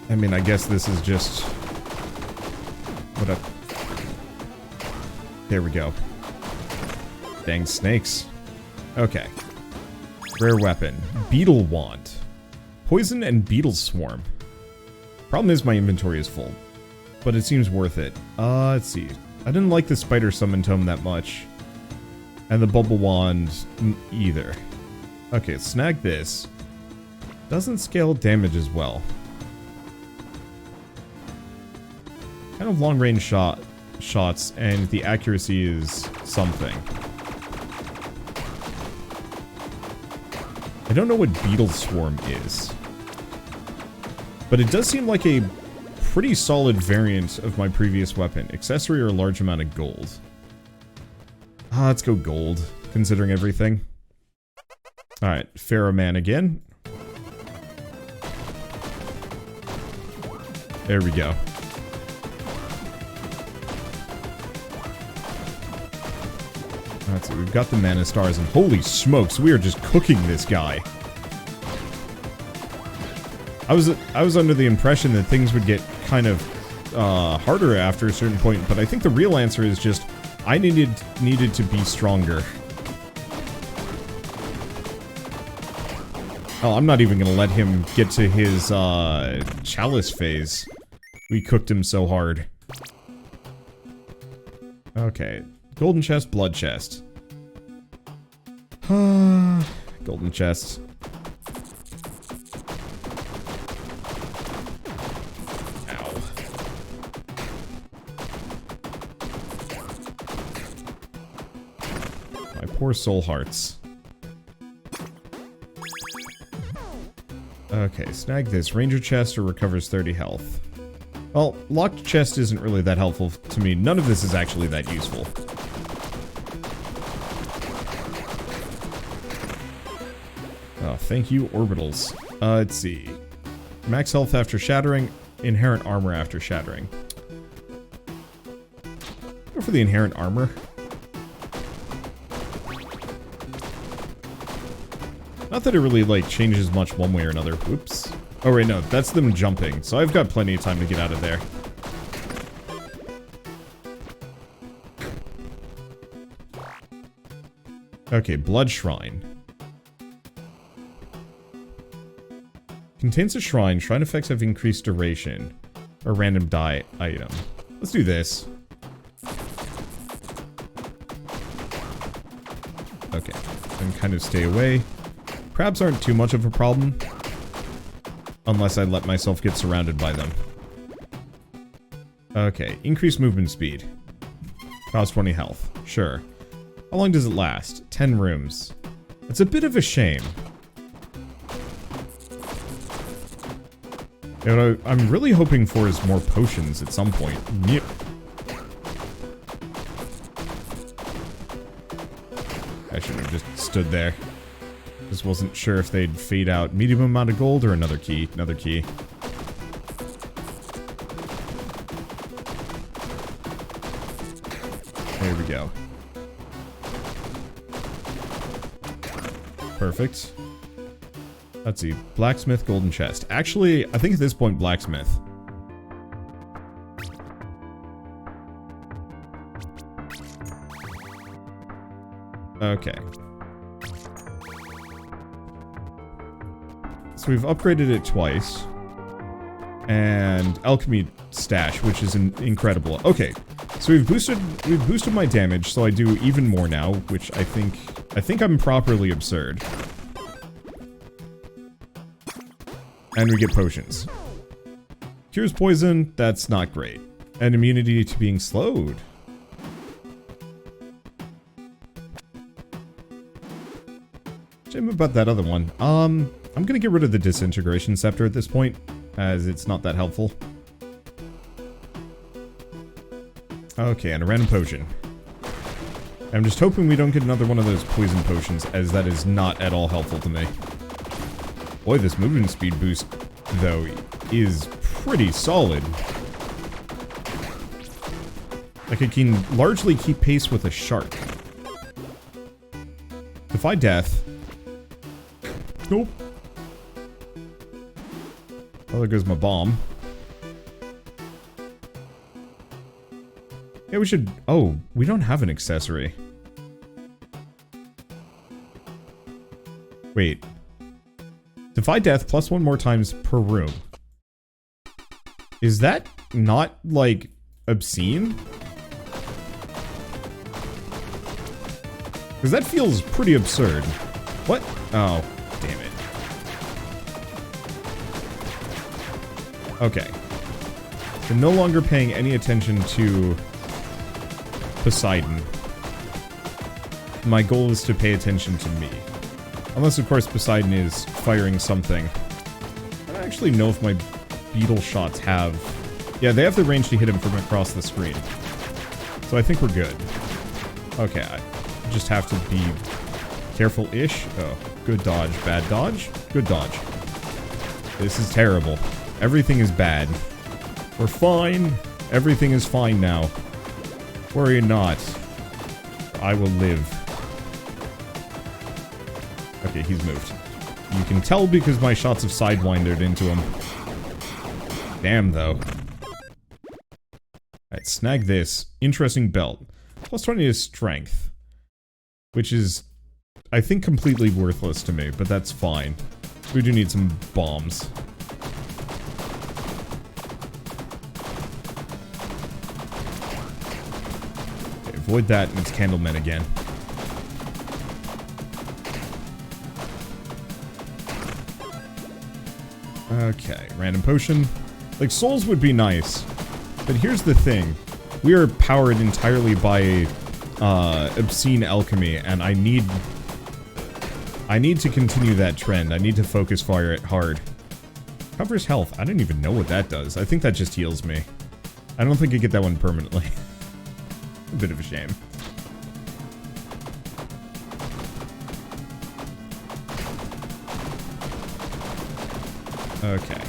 I mean, I guess this is just... What up? There we go. Dang snakes. Okay. Rare weapon. Beetle wand. Poison and beetle swarm. Problem is my inventory is full. But it seems worth it. Let's see. I didn't like the spider summon tome that much. And the bubble wand either. Okay, snag this. Doesn't scale damage as well. Kind of long range shots, and the accuracy is something. I don't know what beetle swarm is. But it does seem like a pretty solid variant of my previous weapon. Accessory or a large amount of gold. Let's go gold, considering everything. Alright, Pharaoh-man again. There we go. That's it, we've got the mana stars, and holy smokes, we are just cooking this guy. I was under the impression that things would get kind of harder after a certain point, but I think the real answer is just I needed to be stronger. Oh, I'm not even gonna let him get to his chalice phase. We cooked him so hard. Okay, golden chest, blood chest. Golden chest. Poor soul hearts. Okay, snag this. Ranger chest or recovers 30 health. Well, locked chest isn't really that helpful to me. None of this is actually that useful. Oh, thank you, Orbitals. Let's see. Max health after shattering, inherent armor after shattering. Go for the inherent armor. Not that it really, like, changes much one way or another. Whoops. Oh, wait, no. That's them jumping. So I've got plenty of time to get out of there. Okay, Blood Shrine. Contains a shrine. Shrine effects have increased duration. Or random die item. Let's do this. Okay. And kind of stay away. Crabs aren't too much of a problem. Unless I let myself get surrounded by them. Okay, increased movement speed. Cost 20 health. Sure. How long does it last? 10 rooms. It's a bit of a shame. You know, what I'm really hoping for is more potions at some point. Yep. I should have just stood there. Just wasn't sure if they'd fade out. Medium amount of gold or another key. Another key. There we go. Perfect. Let's see. Blacksmith, golden chest. Actually, I think at this point, blacksmith. Okay. So we've upgraded it twice. And Alchemy stash, which is incredible. Okay. So we've boosted my damage, so I do even more now, which I think I'm properly absurd. And we get potions. Cures poison, that's not great. And immunity to being slowed. Shame about that other one. I'm gonna get rid of the disintegration scepter at this point, as it's not that helpful. Okay, and a random potion. I'm just hoping we don't get another one of those poison potions, as that is not at all helpful to me. Boy, this movement speed boost, though, is pretty solid. Like, it can largely keep pace with a shark. Defy death. Nope. Oh, there goes my bomb. Yeah, we should... Oh, we don't have an accessory. Wait. Defy death plus 1 more times per room. Is that not, like, obscene? Because that feels pretty absurd. What? Oh, damn it. Okay. So no longer paying any attention to Poseidon. My goal is to pay attention to me. Unless, of course, Poseidon is firing something. I don't actually know if my Beetle shots have... Yeah, they have the range to hit him from across the screen. So I think we're good. Okay, I just have to be careful-ish. Oh, good dodge, bad dodge, good dodge. This is terrible. Everything is bad. We're fine. Everything is fine now. Worry not. I will live. Okay, he's moved. You can tell because my shots have sidewindered into him. Damn, though. Alright, snag this. Interesting belt. Plus 20 is strength. Which is, I think, completely worthless to me, but that's fine. We do need some bombs. Okay, avoid that and it's Candlemen again. Okay, random potion. Like, souls would be nice, but here's the thing. We are powered entirely by obscene alchemy, and I need to continue that trend. I need to focus fire it hard. Covers health. I don't even know what that does. I think that just heals me. I don't think I get that one permanently. A bit of a shame. Okay.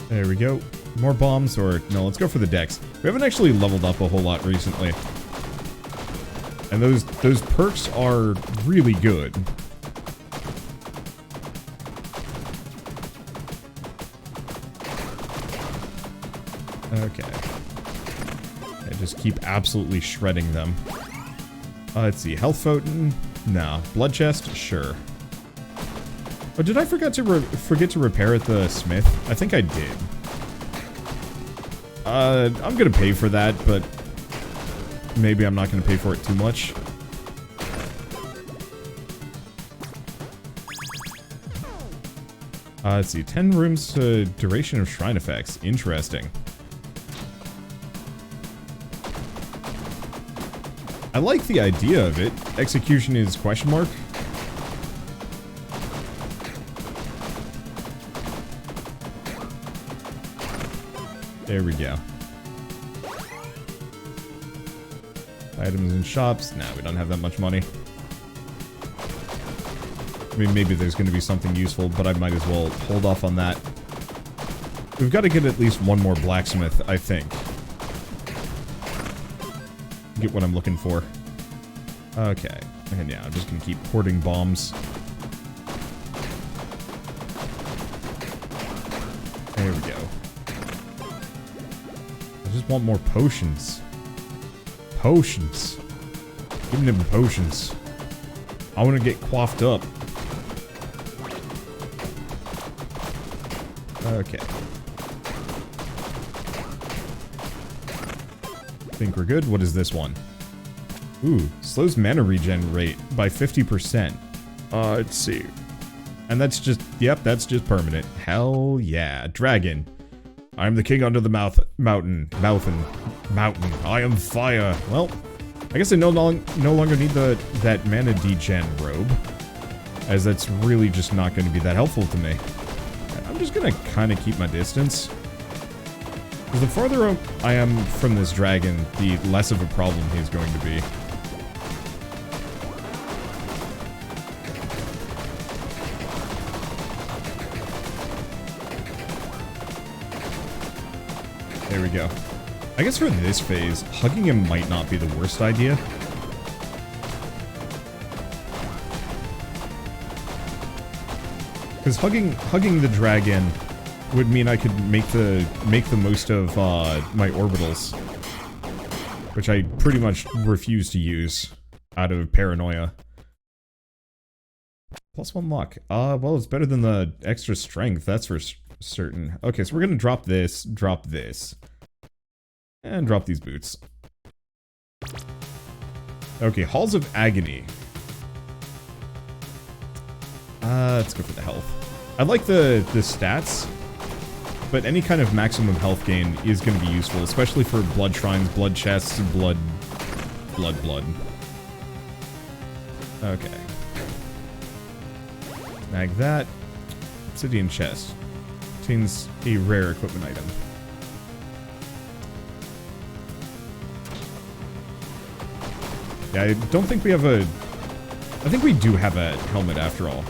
There we go. More bombs, or... No, let's go for the dex. We haven't actually leveled up a whole lot recently. And those perks are really good. Okay. I just keep absolutely shredding them. Let's see. Health Fountain? No. Blood chest? Sure. Oh, did I forget to repair at the smith? I think I did. I'm gonna pay for that, but maybe I'm not gonna pay for it too much. Let's see. 10 rooms to duration of shrine effects. Interesting. I like the idea of it. Execution is question mark. There we go. Items in shops. Nah, we don't have that much money. I mean, maybe there's going to be something useful, but I might as well hold off on that. We've got to get at least one more blacksmith, I think. Get what I'm looking for. Okay. And yeah, I'm just going to keep hoarding bombs. There we go. I just want more potions. Potions. Give me them potions. I want to get quaffed up. Okay. Think we're good. What is this one? Ooh, slows mana regen rate by 50%. Let's see. And that's just, yep, that's just permanent. Hell yeah. Dragon. I am the king under the mountain. I am fire. Well, I guess I no longer need that mana degen robe, as that's really just not going to be that helpful to me. I'm just going to kind of keep my distance. Because the farther I am from this dragon, the less of a problem he's going to be. There we go. I guess for this phase, hugging him might not be the worst idea. Because hugging the dragon would mean I could make the most of my orbitals. which I pretty much refuse to use out of paranoia. +1 luck. Well, it's better than the extra strength, that's for certain. Okay, so we're gonna drop this, and drop these boots. Okay, Halls of Agony. Let's go for the health. I like the stats, but any kind of maximum health gain is going to be useful, especially for blood shrines, blood chests, blood. Okay. Mag that. Obsidian chest. Contains a rare equipment item. Yeah, I don't think we have a... I think we do have a helmet after all.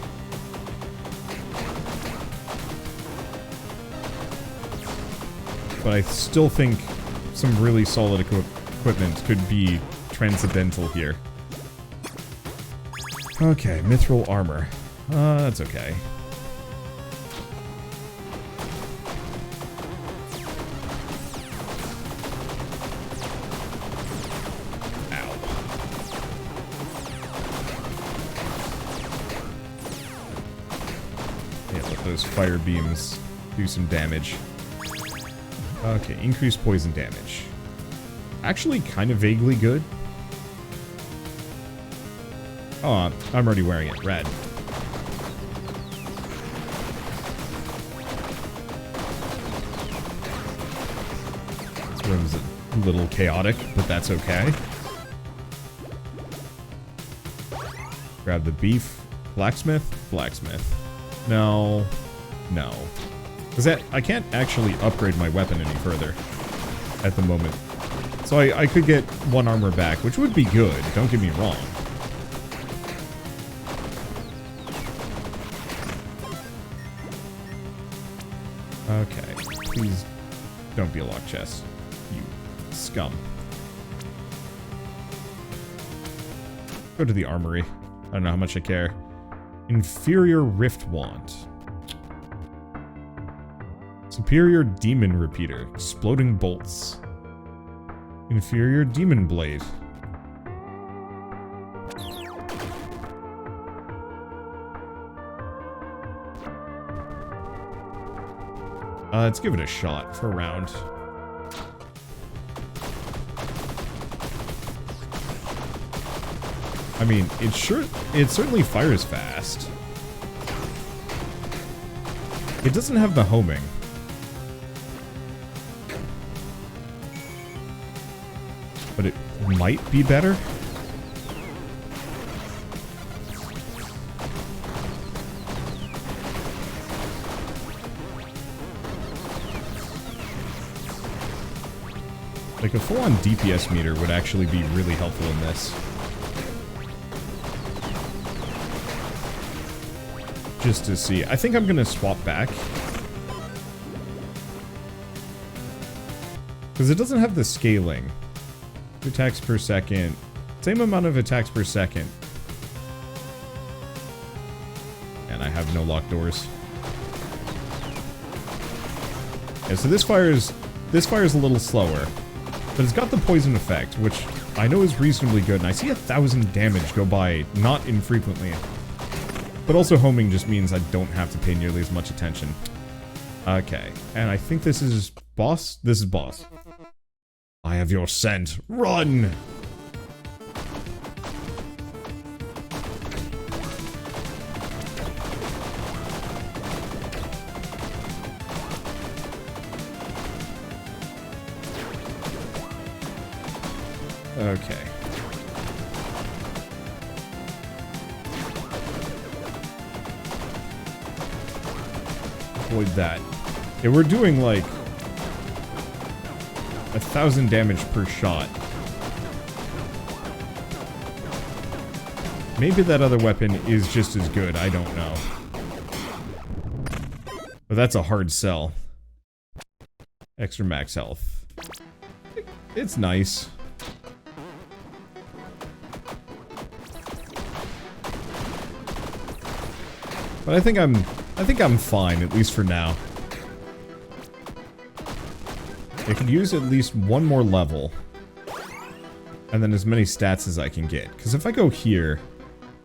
But I still think some really solid equipment could be transcendental here. Okay, mithril armor. That's okay. Ow. Yeah, let those fire beams do some damage. Okay, increased poison damage. Actually, kind of vaguely good. Oh, I'm already wearing it. Red. This room's a little chaotic, but that's okay. Grab the beef. Blacksmith? Blacksmith. No. No. Because I can't actually upgrade my weapon any further at the moment. So I could get 1 armor back, which would be good, don't get me wrong. Okay, please don't be a lock chest, you scum. Go to the armory. I don't know how much I care. Inferior Rift Wand. Superior Demon Repeater. Exploding Bolts. Inferior Demon Blade. Let's give it a shot for a round. I mean, it certainly fires fast. It doesn't have the homing. But it might be better. Like a full-on DPS meter would actually be really helpful in this. Just to see. I think I'm gonna swap back. Because it doesn't have the scaling. 2 attacks per second. Same amount of attacks per second. And I have no locked doors. Yeah, so this fires a little slower. But it's got the poison effect, which I know is reasonably good. And I see 1,000 damage go by not infrequently. But also homing just means I don't have to pay nearly as much attention. Okay, and I think this is boss? This is boss. I have your scent. Run! Okay. Avoid that. Yeah, we're doing like 1,000 damage per shot. Maybe that other weapon is just as good, I don't know. But that's a hard sell. Extra max health. It's nice. But I think I'm fine, at least for now. I could use at least 1 more level. And then as many stats as I can get. Because if I go here,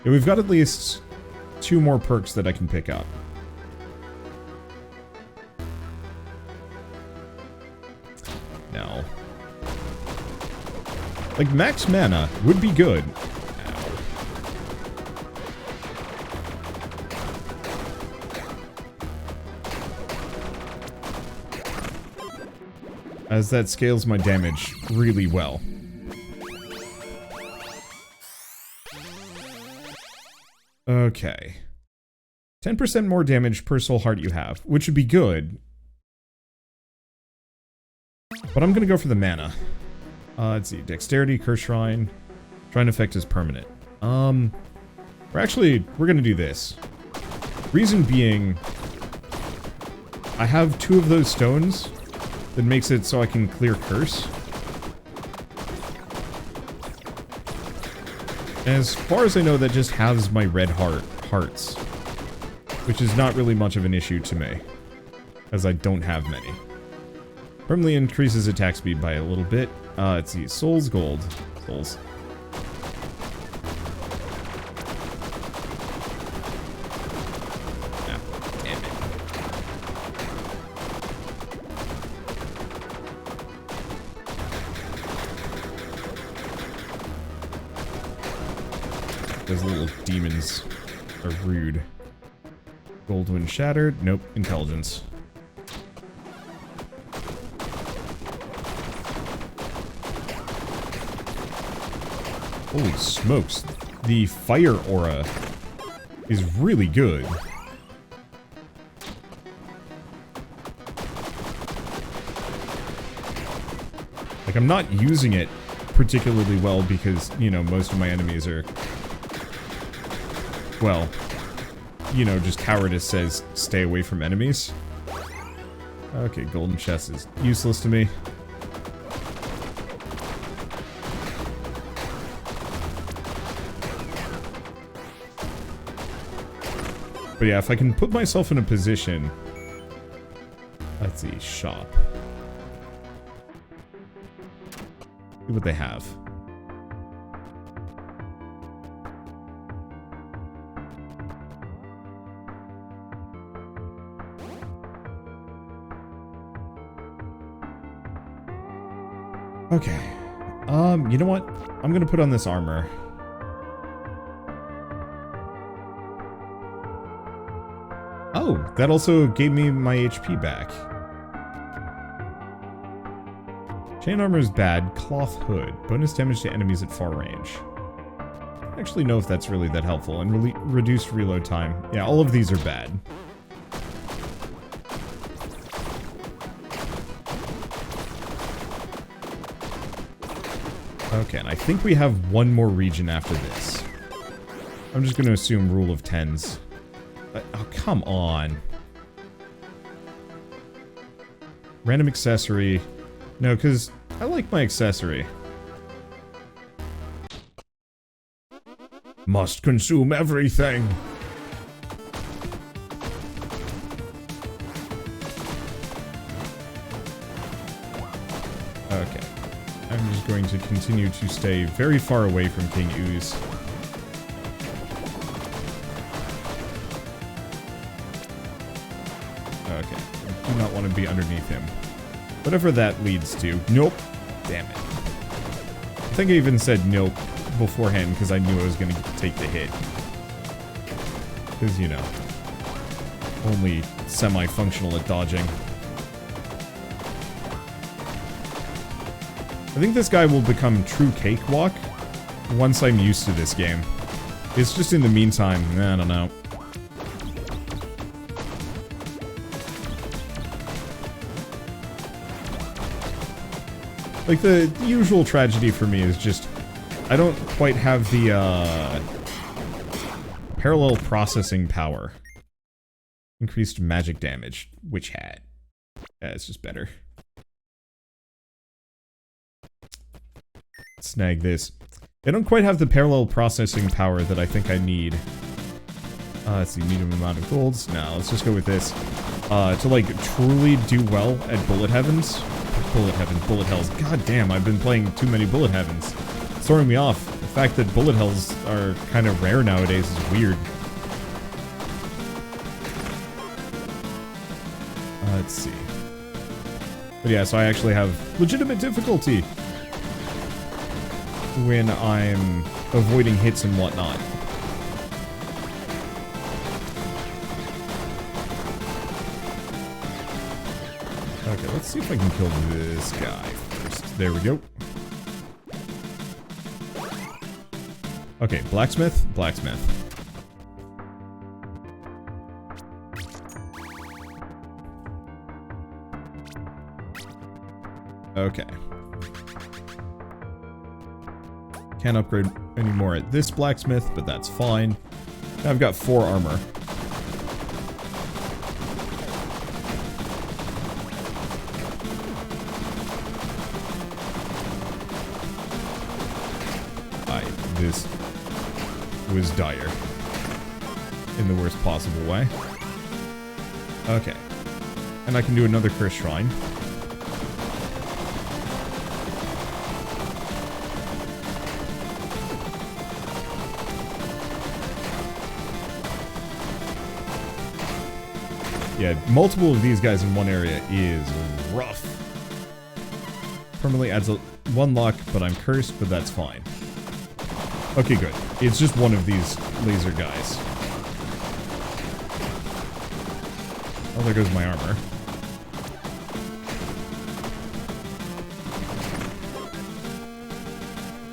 yeah, we've got at least 2 more perks that I can pick up. No. Like, max mana would be good. As that scales my damage really well. Okay. 10% more damage per soul heart you have, which would be good. But I'm gonna go for the mana. Let's see. Dexterity, Curse Shrine. Shrine effect is permanent. We're gonna do this. Reason being, I have 2 of those stones that makes it so I can clear Curse. As far as I know, that just halves my red hearts. Which is not really much of an issue to me, as I don't have many. Permanently increases attack speed by a little bit. Let's see. Souls, gold. Souls. Ah, damn it. Those little demons are rude. Gold when shattered. Nope. Intelligence. Holy smokes. The fire aura is really good. Like, I'm not using it particularly well because, you know, most of my enemies are... well... you know, just cowardice says, stay away from enemies. Okay, golden chest is useless to me. But yeah, if I can put myself in a position... let's see, shop. See what they have. Okay. You know what? I'm gonna put on this armor. Oh, that also gave me my HP back. Chain armor is bad. Cloth hood. Bonus damage to enemies at far range. I don't actually know if that's really that helpful. And reduced reload time. Yeah, all of these are bad. Okay, and I think we have one more region after this. I'm just going to assume rule of tens. Oh, come on. Random accessory. No, because I like my accessory. Must consume everything. Okay. I'm just going to continue to stay very far away from King Ooze. Okay. I do not want to be underneath him. Whatever that leads to. Nope. Damn it. I think I even said nope beforehand because I knew I was going to take the hit. Because, you know, only semi-functional at dodging. I think this guy will become true cakewalk once I'm used to this game. It's just in the meantime, I don't know. Like, the usual tragedy for me is just, I don't quite have the, parallel processing power. Increased magic damage. Witch hat. Yeah, it's just better. Snag this. I don't quite have the parallel processing power that I think I need. Let's see, medium amount of golds. No, let's just go with this. To, like, truly do well at Bullet Heavens. Bullet Heavens, Bullet Hells. God damn, I've been playing too many Bullet Heavens. throwing me off. The fact that bullet hells are kind of rare nowadays is weird. Let's see. But yeah, so I actually have legitimate difficulty when I'm avoiding hits and whatnot. Okay, let's see if I can kill this guy first. There we go. Okay, blacksmith, blacksmith. Okay. Can't upgrade anymore at this blacksmith, but that's fine. Now I've got 4 armor. This was dire. In the worst possible way. Okay. And I can do another curse shrine. Yeah, multiple of these guys in one area is rough. Permanently adds 1 luck, but I'm cursed, but that's fine. Okay, good. It's just one of these laser guys. Oh, there goes my armor.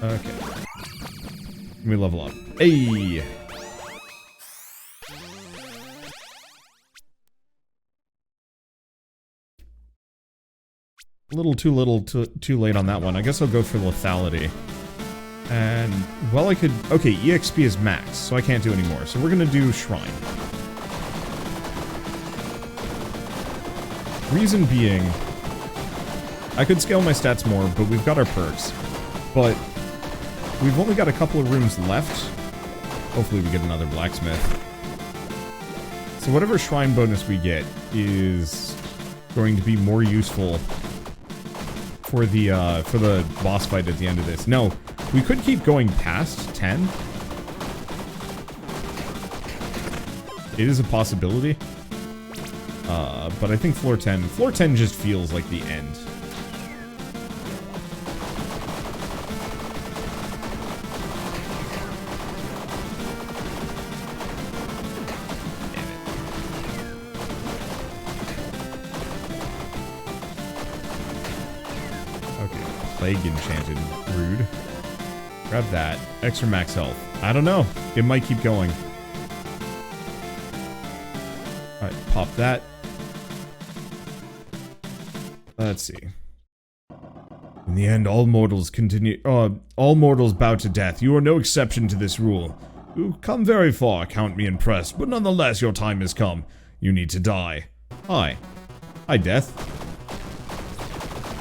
Okay. Let me level up. Hey! Little too late on that one. I guess I'll go for lethality. And, well, I could... Okay, EXP is max, so I can't do any more. So we're gonna do Shrine. Reason being, I could scale my stats more, but we've got our perks. But we've only got a couple of rooms left. Hopefully we get another blacksmith. So whatever Shrine bonus we get is going to be more useful for the boss fight at the end of this. No. We could keep going past 10. It is a possibility. But I think floor 10 just feels like the end. Damn it. Okay, plague enchanted, rude. Grab that. Extra max health. I don't know. It might keep going. Alright, pop that. Let's see. In the end, all mortals bow to death. You are no exception to this rule. You've come very far, count me impressed, but nonetheless your time has come. You need to die. Hi. Hi, Death.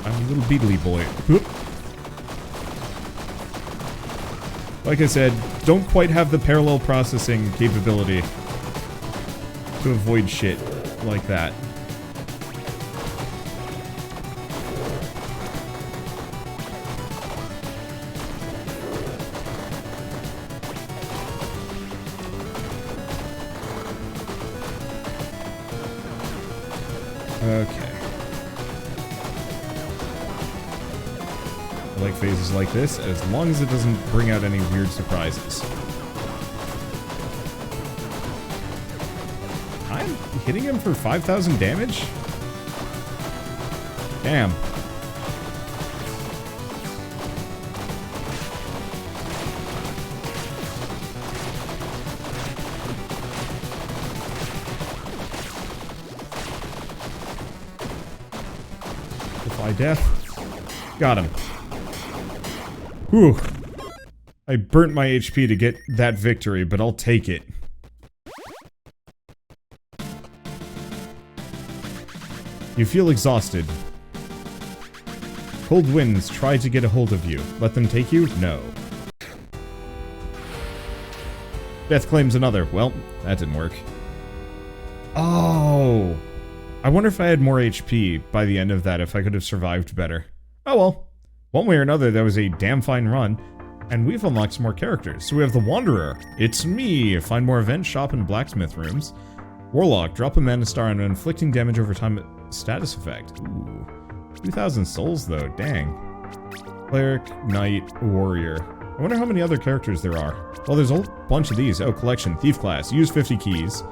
I'm a little beetly boy. Whoop. Like I said, don't quite have the parallel processing capability to avoid shit like that. Okay. I like phases like this, as long as it doesn't bring out any weird surprises. I'm hitting him for 5,000 damage? Damn. Defy death. Got him. Whew. I burnt my HP to get that victory, but I'll take it. You feel exhausted. Cold winds try to get a hold of you. Let them take you? No. Death claims another. Well, that didn't work. Oh. I wonder if I had more HP by the end of that, if I could have survived better. Oh well. One way or another, that was a damn fine run. and we've unlocked some more characters. So we have the Wanderer. It's me. Find more event shop and blacksmith rooms. Warlock. Drop a mana star and inflicting damage over time status effect. Ooh. 2,000 souls though. Dang. Cleric, Knight, Warrior. I wonder how many other characters there are. Well, there's a whole bunch of these. Oh, collection. Thief class. Use 50 keys.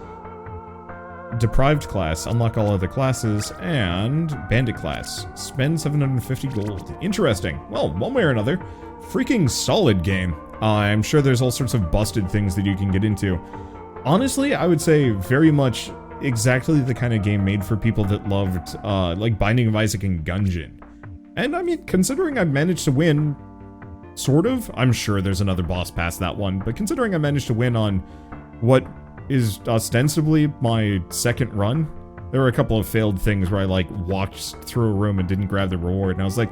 Deprived class. Unlock all other classes. And Bandit class. Spend 750 gold. Interesting. Well, one way or another, freaking solid game. I'm sure there's all sorts of busted things that you can get into. Honestly, I would say very much exactly the kind of game made for people that loved, like Binding of Isaac and Gungeon. And I mean, considering I managed to win, sort of, I'm sure there's another boss past that one, but considering I managed to win on what is ostensibly my second run, there were a couple of failed things where I, like, walked through a room and didn't grab the reward, and I was like,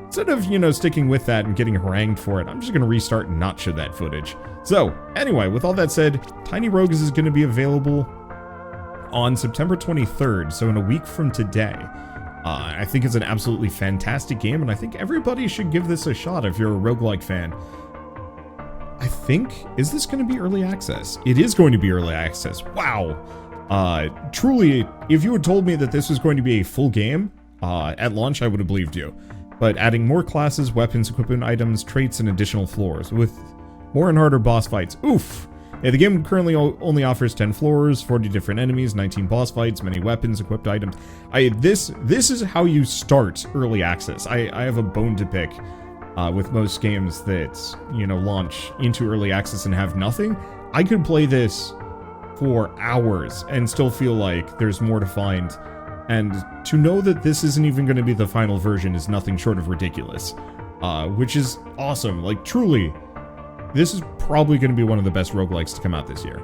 instead of, you know, sticking with that and getting harangued for it, I'm just gonna restart and not show that footage. So, anyway, with all that said, Tiny Rogues is gonna be available on September 23rd, so in a week from today. I think it's an absolutely fantastic game, and I think everybody should give this a shot if you're a roguelike fan. I think, is this going to be early access? It is going to be early access. Wow. Truly, if you had told me that this was going to be a full game, at launch, I would have believed you. But adding more classes, weapons, equipment items, traits, and additional floors, with more and harder boss fights. Oof. Yeah, the game currently only offers 10 floors, 40 different enemies, 19 boss fights, many weapons, equipped items. This is how you start early access. I have a bone to pick with most games that, you know, launch into early access and have nothing. I could play this for hours and still feel like there's more to find. And to know that this isn't even going to be the final version is nothing short of ridiculous. Which is awesome. Like, truly, this is probably going to be one of the best roguelikes to come out this year.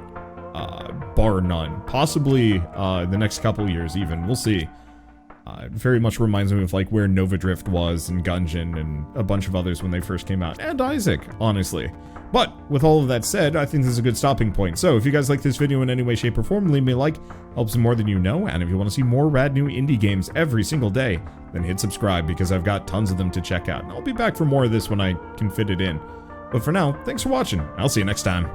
Bar none. Possibly the next couple years even. We'll see. It very much reminds me of like where Nova Drift was and Gungeon and a bunch of others when they first came out. And Isaac, honestly. But with all of that said, I think this is a good stopping point. So if you guys like this video in any way, shape, or form, leave me a like. Helps more than you know. And if you want to see more rad new indie games every single day, then hit subscribe because I've got tons of them to check out. And I'll be back for more of this when I can fit it in. But for now, thanks for watching. I'll see you next time.